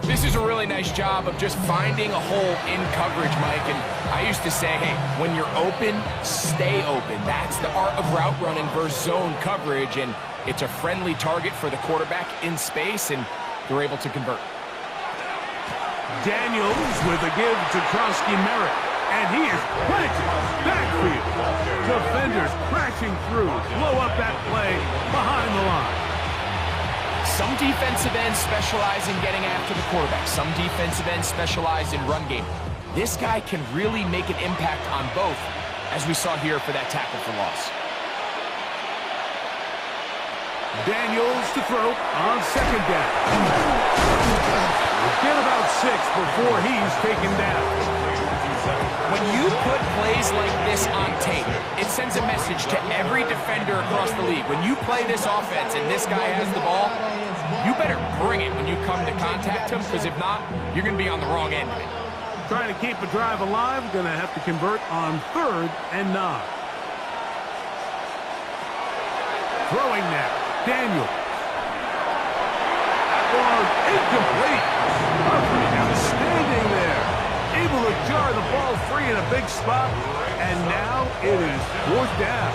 This is a really nice job of just finding a hole in coverage, Mike. And I used to say, hey, when you're open, stay open. That's the art of route running versus zone coverage. And it's a friendly target for the quarterback in space, and they're able to convert. Daniels with a give to Krosky Merritt. And he is planted backfield. Defenders crashing through. Blow up that play behind the line. Some defensive ends specialize in getting after the quarterback. Some defensive ends specialize in run game. This guy can really make an impact on both, as we saw here for that tackle for loss. Daniels to throw on 2nd down. We'll get about 6 before he's taken down. When you put plays like this on tape, it sends a message to every defender across the league. When you play this offense and this guy has the ball, you better bring it when you come to contact him, because if not, you're going to be on the wrong end of it. Trying to keep a drive alive, going to have to convert on 3rd and 9. Throwing now. Daniel. That one incomplete. Now standing there. Able to jar the ball free in a big spot. And now it is fourth down.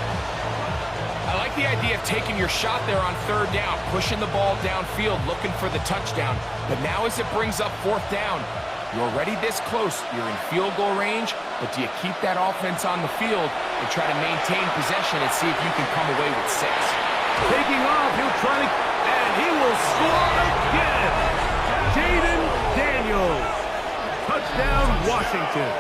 I like the idea of taking your shot there on third down, pushing the ball downfield, looking for the touchdown. But now as it brings up fourth down, you're already this close. You're in field goal range, but do you keep that offense on the field and try to maintain possession and see if you can come away with 6? Taking off, he'll try to, and he will score again. Jaden Daniels. Touchdown, Washington.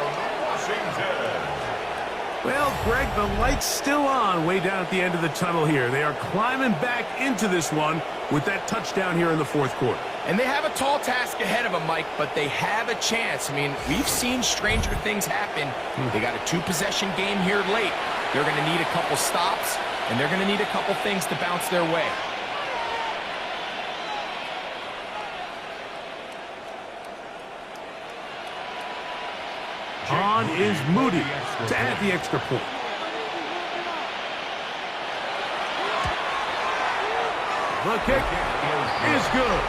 Well, Greg, the light's still on way down at the end of the tunnel here. They are climbing back into this one with that touchdown here in the fourth quarter. And they have a tall task ahead of them, Mike, but they have a chance. I mean, we've seen stranger things happen. They got a 2-possession game here late. They're going to need a couple stops, and they're going to need a couple things to bounce their way. On is Moody to add the extra point. The kick is good.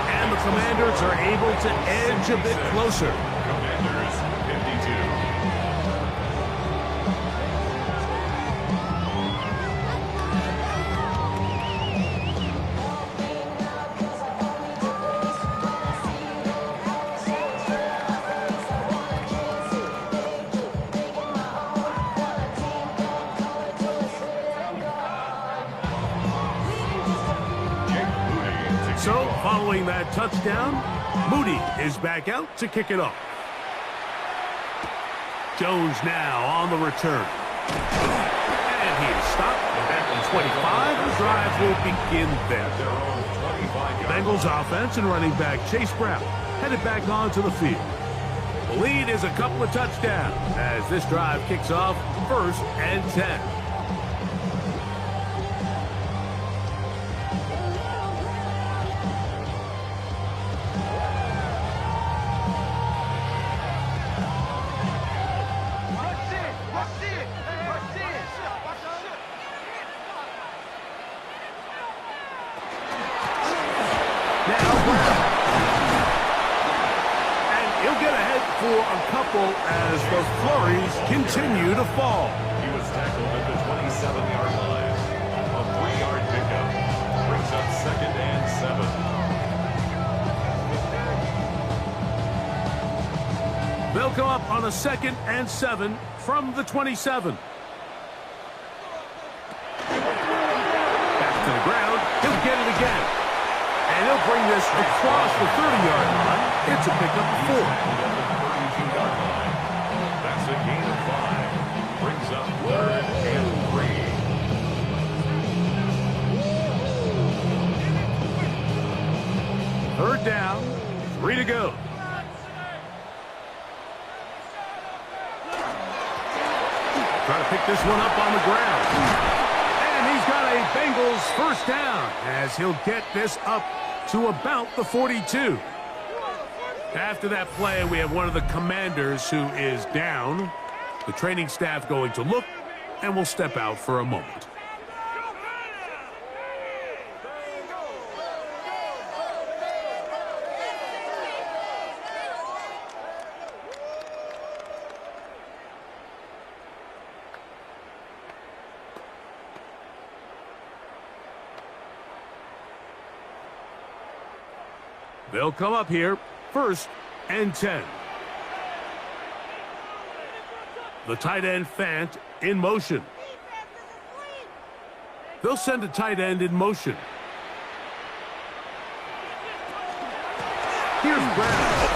And the Commanders are able to edge a bit closer. Commanders 52. So, following that touchdown, Moody is back out to kick it off. Jones now on the return. And he is stopped at the 25. The drive will begin there. Bengals offense and running back Chase Brown headed back onto the field. The lead is a couple of touchdowns as this drive kicks off 1st and 10. As the flurries continue to fall. He was tackled at the 27-yard line. A 3-yard pickup brings up 2nd and 7. They'll come up on a 2nd and 7 from the 27. Back to the ground. He'll get it again. And he'll bring this across the 30-yard line. It's a pickup of 4. That's a gain of 5. Brings up 3rd and 3. 3rd down, 3 to go. Try to pick this one up on the ground. And he's got a Bengals 1st down as he'll get this up to about the 42. After that play, we have one of the Commanders who is down. The training staff going to look, and will step out for a moment. They'll come up here. 1st and 10. The tight end Fant in motion. They'll send a tight end in motion. Here's Brown.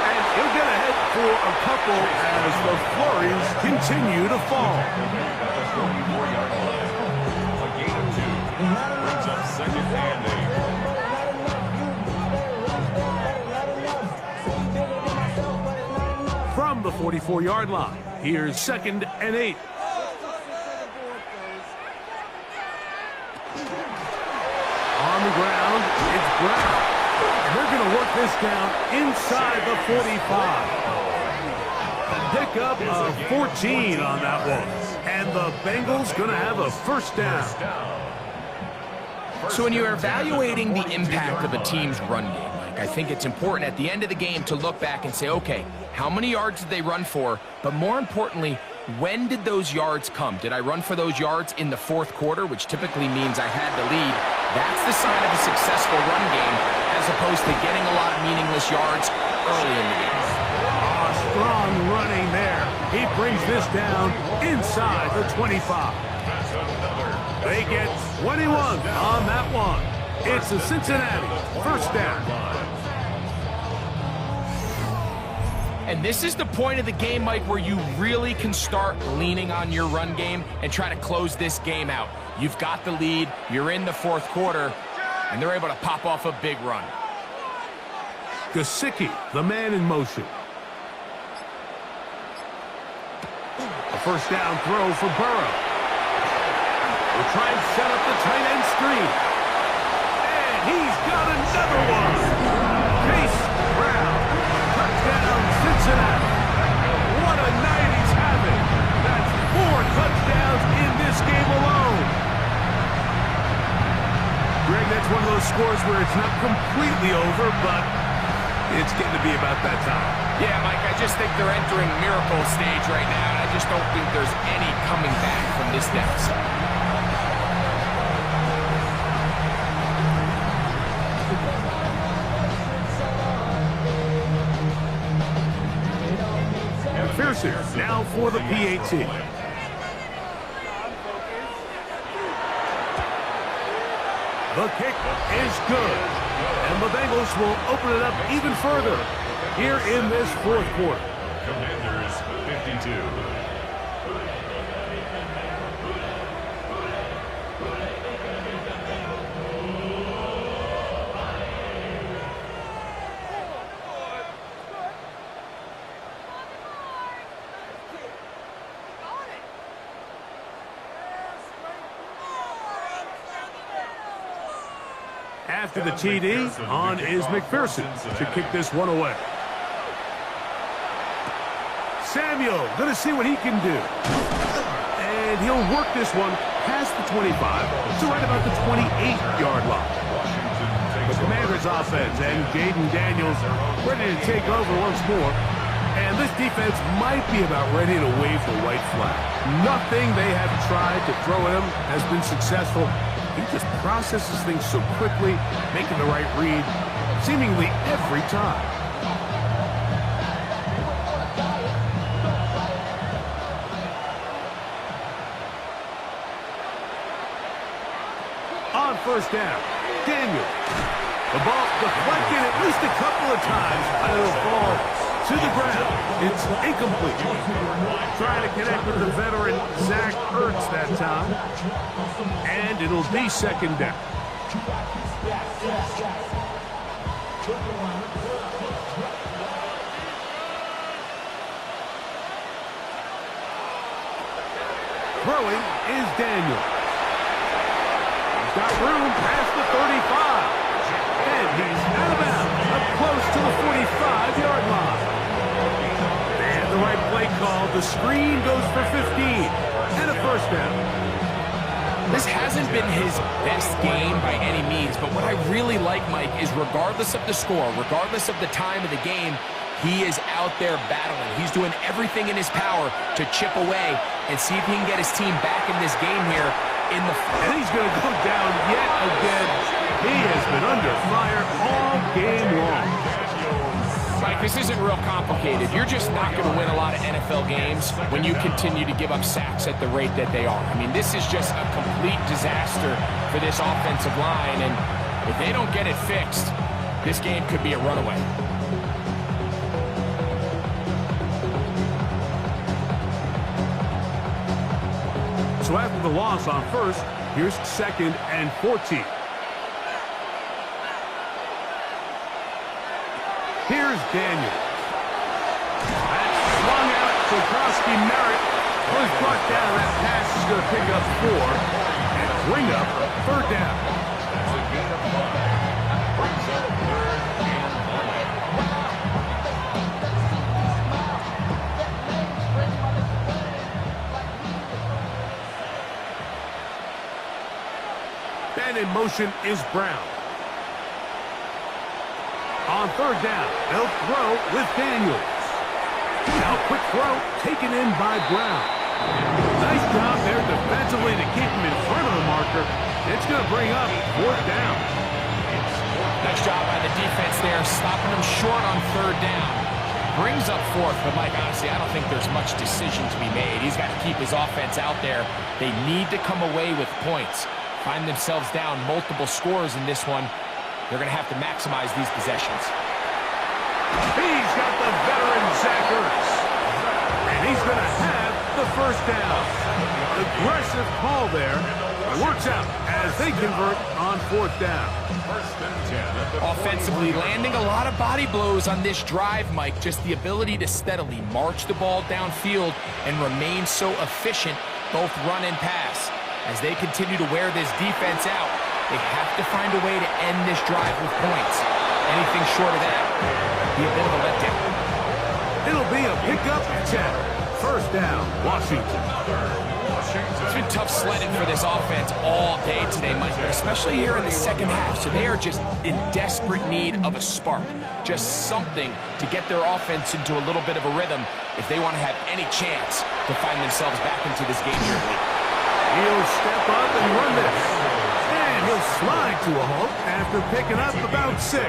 And he'll get ahead for a couple as the flurries continue to fall. At the 44-yard line. A gain of 2. Brings up 2nd and 8. From the 44-yard line, here's 2nd and 8. On the ground, it's Brown. And they're going to work this down inside the 45. pickup of 14 on that one. And the Bengals going to have a first down. So when you're evaluating the impact of a team's run game, I think it's important at the end of the game to look back and say, okay, how many yards did they run for? But more importantly, when did those yards come? Did I run for those yards in the fourth quarter, which typically means I had the lead? That's the sign of a successful run game, as opposed to getting a lot of meaningless yards early in the game. Strong running there. He brings this down inside the 25. They get 21 on that one. It's a Cincinnati first down. And this is the point of the game, Mike, where you really can start leaning on your run game and try to close this game out. You've got the lead, you're in the fourth quarter, and they're able to pop off a big run. Gesicki, the man in motion. A first down throw for Burrow. We'll try and set up the tight end screen. And he's got another one. Chase Brown. Touchdown, Cincinnati. What a night he's having. That's 4 touchdowns in this game alone. Greg, that's one of those scores where it's not completely over, but it's getting to be about that time. Yeah, Mike, I just think they're entering miracle stage right now, and I just don't think there's any coming back from this deficit. McPherson now for the PAT. The kick is good. And the Bengals will open it up even further here in this fourth quarter. Commanders 52. After the TD, on is McPherson to kick this one away. Samuel, going to see what he can do. And he'll work this one past the 25 to right about the 28-yard line. The Commanders' offense and Jaden Daniels ready to take over once more. And this defense might be about ready to wave the white flag. Nothing they have tried to throw at him has been successful. He just processes things so quickly, making the right read, seemingly every time. On first down, Daniel. The ball deflected at least a couple of times, but it'll fall to the ground. It's incomplete. Trying to connect with the veteran Zach Ertz that time. And it'll be second down. Throwing is Daniel. He's got room past the 35. And he's out of bounds, up close to the 45-yard line. And the right play call. The screen goes for 15. And a first down. This hasn't been his best game by any means, but what I really like, Mike, is regardless of the score, regardless of the time of the game, he is out there battling. He's doing everything in his power to chip away and see if he can get his team back in this game here in the... And he's going to go down yet again. He has been under fire all game long. Mike, this isn't real complicated. You're just not going to win a lot of NFL games when you continue to give up sacks at the rate that they are. I mean, this is just a complete disaster for this offensive line, and if they don't get it fixed, this game could be a runaway. So after the loss on first, here's second and 14. Here's Daniel. That's swung out to Krosky Merritt. Was brought down. That pass is going to pick up 4 and bring up third down. That's a gain of 5. Brings up third and 1. And in motion is Brown. On third down, they'll throw with Daniels. Now quick throw taken in by Brown. Nice job there defensively to keep him in front of the marker. It's going to bring up fourth down. Nice job by the defense there, stopping him short on third down. Brings up fourth, but Mike, honestly, I don't think there's much decision to be made. He's got to keep his offense out there. They need to come away with points. Find themselves down multiple scores in this one. They're going to have to maximize these possessions. He's got the veteran Zach Ertz. And he's going to have the first down. Aggressive call there. It works out as they convert on fourth down. Offensively, landing a lot of body blows on this drive, Mike. Just the ability to steadily march the ball downfield and remain so efficient, both run and pass. As they continue to wear this defense out, they have to find a way to end this drive with points. Anything short of that would be a bit of a letdown. It'll be a pickup 10. First down, Washington. It's been tough sledding for this offense all day today, Mike, but especially here in the second half. So they are just in desperate need of a spark, just something to get their offense into a little bit of a rhythm if they want to have any chance to find themselves back into this game here late. He'll step up and run this. And he'll slide to a halt after picking up about 6.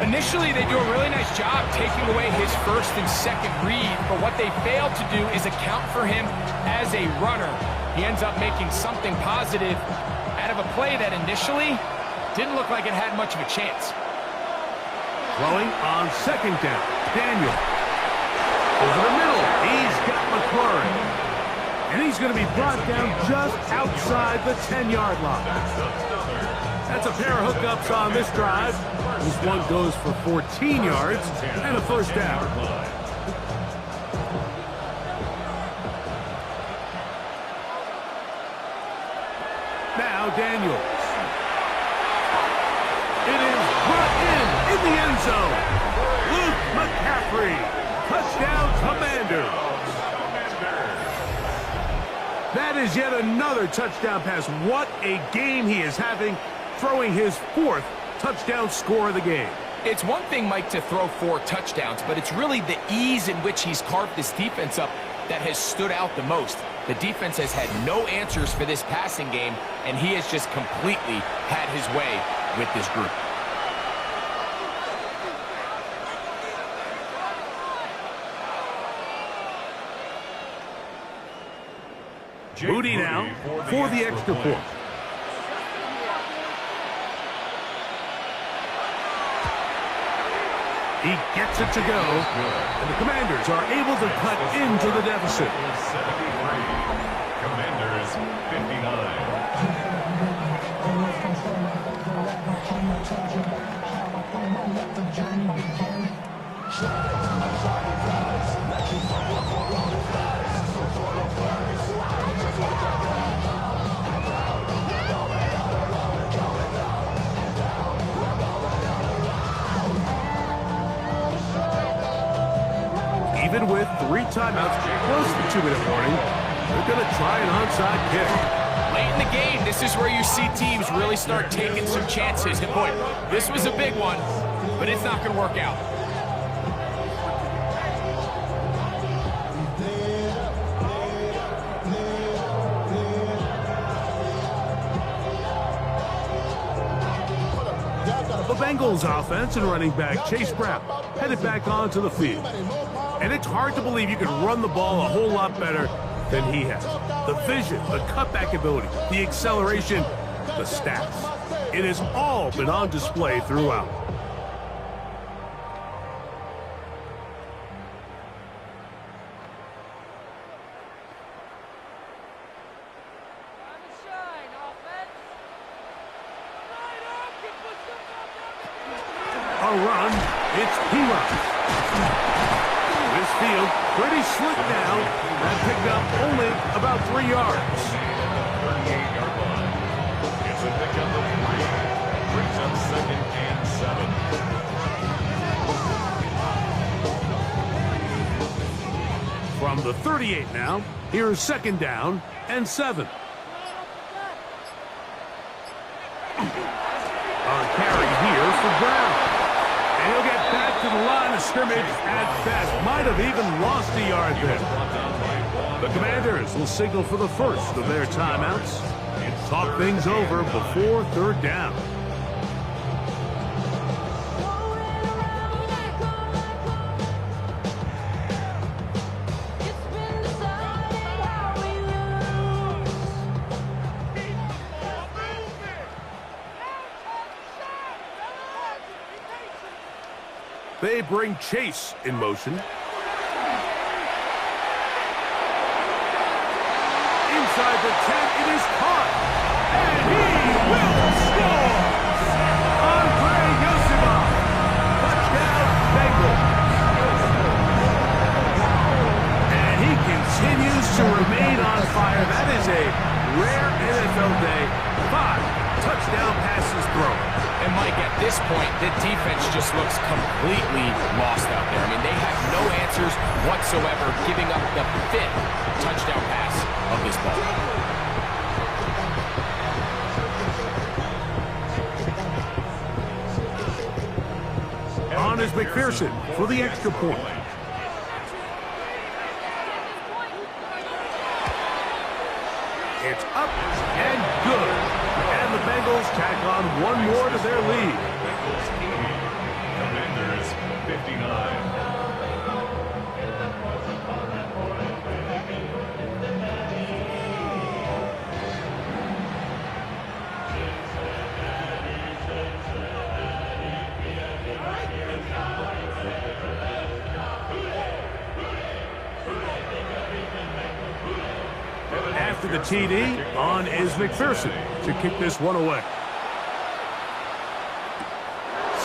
Initially, they do a really nice job taking away his first and second read, but what they failed to do is account for him as a runner. He ends up making something positive out of a play that initially didn't look like it had much of a chance. Throwing on second down, Daniel. Over the middle, he's got McLaurin. And he's going to be brought down just outside the 10-yard line. That's a pair of hookups on this drive. This one goes for 14 yards and a first down. Now Daniels. It is brought in the end zone. Luke McCaffrey. Touchdown, Commanders. That is yet another touchdown pass. What a game he is having, throwing his 4th touchdown score of the game. It's one thing, Mike, to throw 4 touchdowns, but it's really the ease in which he's carved this defense up that has stood out the most. The defense has had no answers for this passing game, and he has just completely had his way with this group. Moody now for the extra point. He gets it to go, and the Commanders are able to cut into the deficit. 73. Commanders 59. Even with 3 timeouts, close to 2-minute warning, they're going to try an onside kick. Late in the game, this is where you see teams really start taking some chances. And boy, this was a big one, but it's not going to work out. The Bengals offense and running back Chase Brown headed back onto the field. And it's hard to believe you can run the ball a whole lot better than he has. The vision, the cutback ability, the acceleration, the stats. It has all been on display throughout. A run, it's P-Run. This field pretty slick now. That picked up only about 3 yards. 38-yard line. It's a pickup of 3. Brings up 2nd and 7. From the 38 now, here's 2nd down and 7. On carry here for Brown. And he'll get back to the line of scrimmage at best. Might have even lost a yard there. The Commanders will signal for the first of their timeouts. Talk things over before third down. They bring Chase in motion. Inside the 10, it is caught. And he will score! Andre Yosima. Touchdown, Bengals. And he continues to remain on fire. That is a rare NFL day. 5 touchdown passes thrown. And Mike, at this point, the defense just looks completely lost out there. I mean, they have no answers whatsoever, giving up the 5th touchdown pass of this ball. On is McPherson for the extra point. It's up and good. And the Bengals tack on one more to their lead. Commanders 59. After the TD, on is McPherson to kick this one away.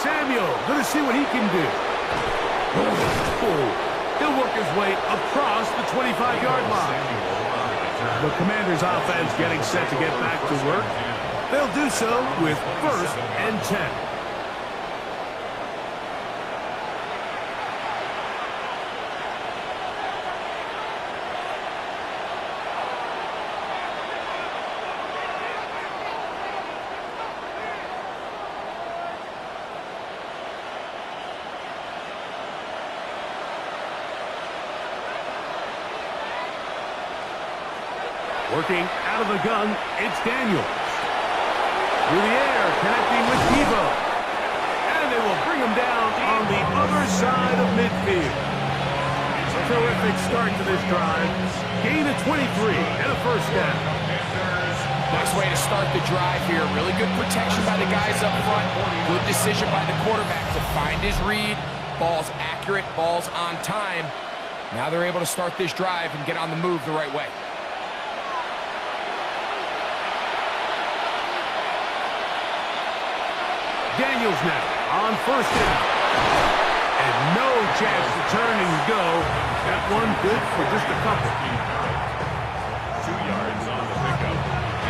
Samuel, going to see what he can do. He'll work his way across the 25-yard line. The Commanders' offense getting set to get back to work. They'll do so with 1st and 10. Working out of the gun, it's Daniels. Through the air, connecting with Devo. And they will bring him down on the other side of midfield. It's a terrific start to this drive. Gain of 23 and a first down. Nice way to start the drive here. Really good protection by the guys up front. Good decision by the quarterback to find his read. Ball's accurate, ball's on time. Now they're able to start this drive and get on the move the right way. Daniels now on first down. And no chance to turn and go. That one good for just a couple. 2 yards on the pickup.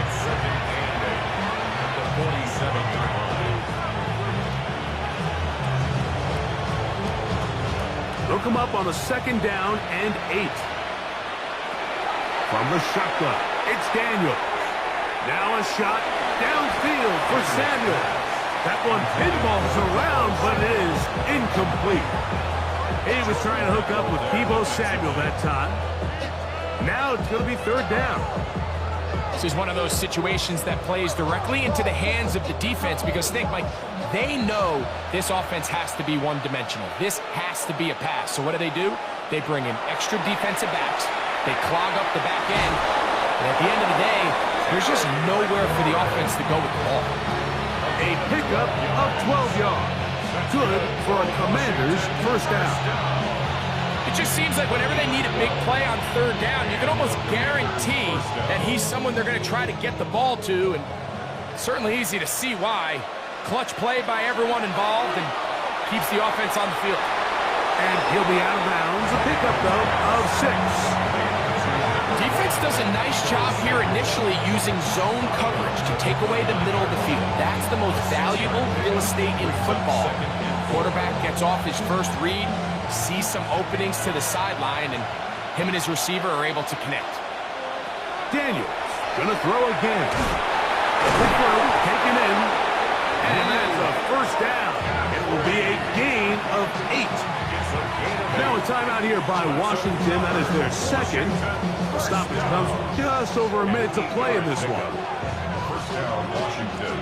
It's 2nd and 8 at the 47-yard line. They'll come up on a 2nd down and 8. From the shotgun, it's Daniels. Now a shot downfield for Samuel. That one pinballs around, but it is incomplete. He was trying to hook up with Deebo Samuel that time. Now it's going to be 3rd down. This is one of those situations that plays directly into the hands of the defense because think, Mike, they know this offense has to be one-dimensional. This has to be a pass. So what do? They bring in extra defensive backs. They clog up the back end. And at the end of the day, there's just nowhere for the offense to go with the ball. A pickup of 12 yards. Good for a Commander's first down. It just seems like whenever they need a big play on 3rd down, you can almost guarantee that he's someone they're going to try to get the ball to, and certainly easy to see why. Clutch play by everyone involved and keeps the offense on the field. And he'll be out of bounds. A pickup, though, of 6. Defense does a nice job here initially using zone coverage to take away the middle of the field. That's the most valuable real estate in football. Quarterback gets off his first read, sees some openings to the sideline, and him and his receiver are able to connect. Daniels gonna throw again. Taken in. timeout here by Washington. That is their second. The stoppage comes with just over a minute to play in this one. First down, Washington.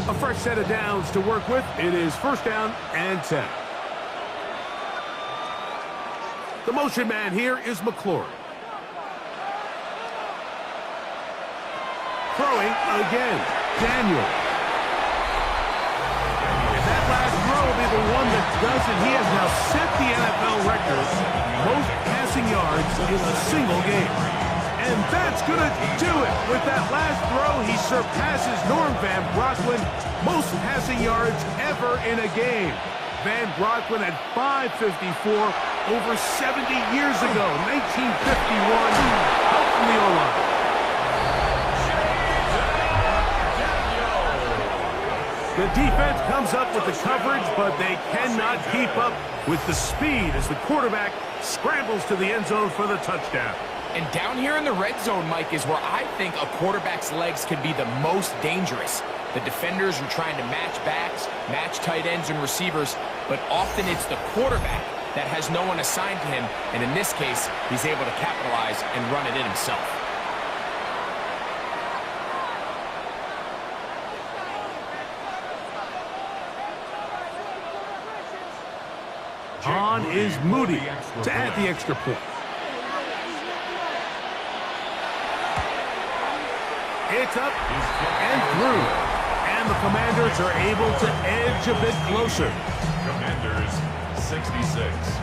A fresh set of downs to work with. It is first down and 10. The motion man here is McLaurin. Throwing again, Daniel. And that last throw will be the one that does it. He has now set the NFL record most passing yards in a single game. And that's going to do it. With that last throw, he surpasses Norm Van Brocklin, most passing yards ever in a game. Van Brocklin at 554 over 70 years ago, 1951. Help from the O-line. The defense comes up with the coverage, but they cannot keep up with the speed as the quarterback scrambles to the end zone for the touchdown. And down here in the red zone, Mike, is where I think a quarterback's legs can be the most dangerous. The defenders are trying to match backs, match tight ends and receivers, but often it's the quarterback that has no one assigned to him, and in this case, he's able to capitalize and run it in himself. On is Moody to add the extra point. It's up and through. And the Commanders are able to edge a bit closer. Commanders, 66.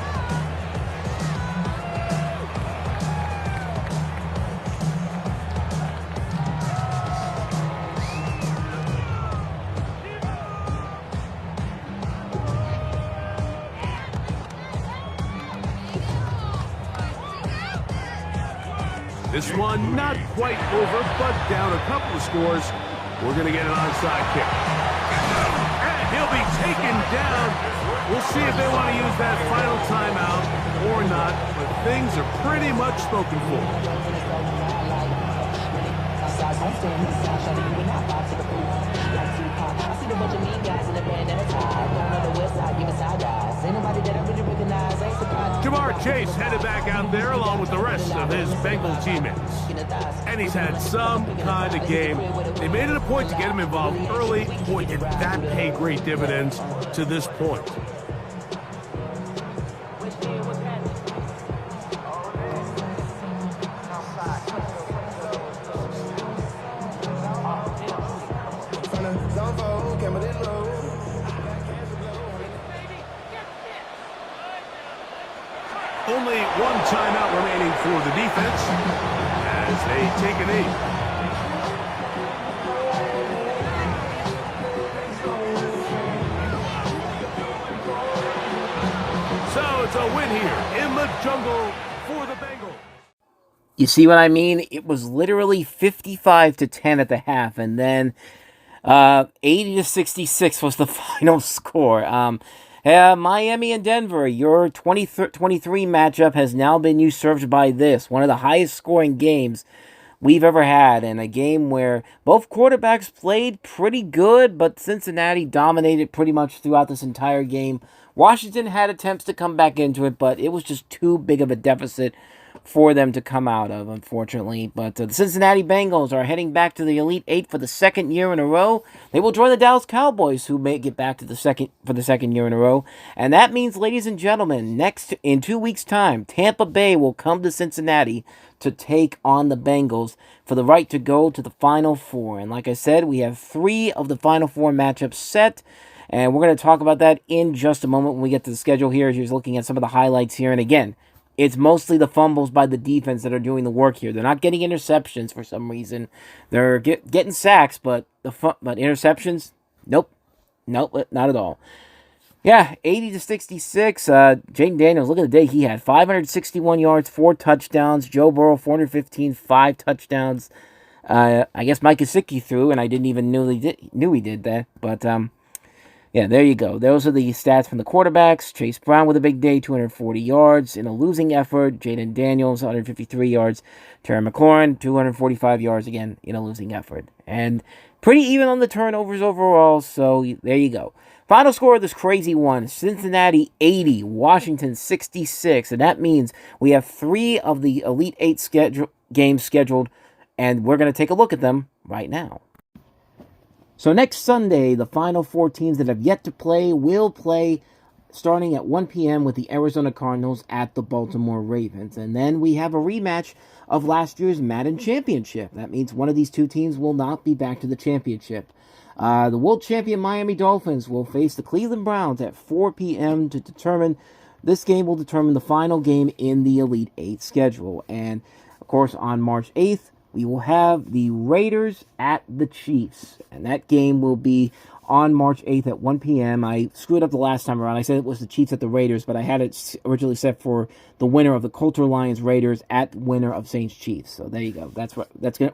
This one not quite over, but down a couple of scores. We're going to get an onside kick. And he'll be taken down. We'll see if they want to use that final timeout or not, but things are pretty much spoken for. Jamar Chase headed back out there along with the rest of his Bengal teammates. And he's had some kind of game. They made it a point to get him involved early. Boy, did that pay great dividends to this point. Only one timeout remaining for the defense as they take a knee. So it's a win here in the jungle for the Bengals. You see what I mean? It was literally 55-10 at the half, and then 80-66 was the final score. Miami and Denver, your 23 matchup has now been usurped by this, one of the highest scoring games we've ever had, and a game where both quarterbacks played pretty good, but Cincinnati dominated pretty much throughout this entire game. Washington had attempts to come back into it, but it was just too big of a deficit for them to come out of, unfortunately. But the Cincinnati Bengals are heading back to the Elite Eight for the second year in a row. They will join the Dallas Cowboys, who may get back to the second year in a row. And that means, ladies and gentlemen, in 2 weeks' time, Tampa Bay will come to Cincinnati to take on the Bengals for the right to go to the Final Four. And like I said, we have 3 of the Final Four matchups set. And we're going to talk about that in just a moment when we get to the schedule here. As you're looking at some of the highlights here. And again, it's mostly the fumbles by the defense that are doing the work here. They're not getting interceptions for some reason. They're getting sacks, but interceptions, nope, not at all. Yeah, 80-66. Jaden Daniels, look at the day he had. 561 yards, 4 touchdowns. Joe Burrow, 415, 5 touchdowns. I guess Mike Gesicki threw, and I didn't even knew he did that. But yeah, there you go. Those are the stats from the quarterbacks. Chase Brown with a big day, 240 yards in a losing effort. Jaden Daniels, 153 yards. Terry McLaurin, 245 yards again in a losing effort. And pretty even on the turnovers overall, so there you go. Final score of this crazy one, Cincinnati 80, Washington 66, and that means we have 3 of the Elite 8 games scheduled, and we're going to take a look at them right now. So next Sunday, the final 4 teams that have yet to play will play starting at 1 p.m. with the Arizona Cardinals at the Baltimore Ravens. And then we have a rematch of last year's Madden Championship. That means one of these 2 teams will not be back to the championship. The world champion Miami Dolphins will face the Cleveland Browns at 4 p.m. to determine, this game will determine the final game in the Elite 8 schedule. And, of course, on March 8th, we will have the Raiders at the Chiefs. And that game will be on March 8th at 1 p.m. I screwed up the last time around. I said it was the Chiefs at the Raiders, but I had it originally set for the winner of the Coulter Lions Raiders at winner of Saints Chiefs. So there you go. That's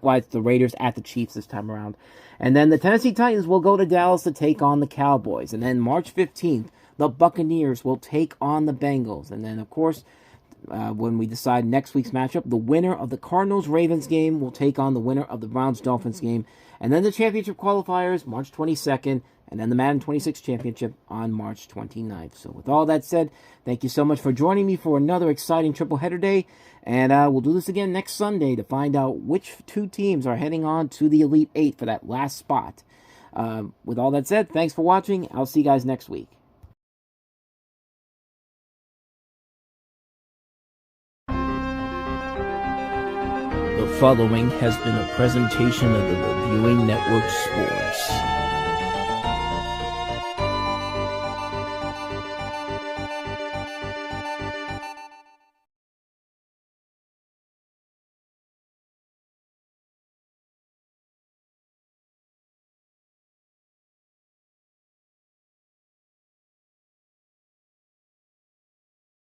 why it's the Raiders at the Chiefs this time around. And then the Tennessee Titans will go to Dallas to take on the Cowboys. And then March 15th, the Buccaneers will take on the Bengals. And then, of course, when we decide next week's matchup, the winner of the Cardinals-Ravens game will take on the winner of the Browns-Dolphins game. And then the championship qualifiers, March 22nd, and then the Madden 26 championship on March 29th. So with all that said, thank you so much for joining me for another exciting triple header day. And we'll do this again next Sunday to find out which 2 teams are heading on to the Elite 8 for that last spot. With all that said, thanks for watching. I'll see you guys next week. The following has been a presentation of the Reviewing Network Sports.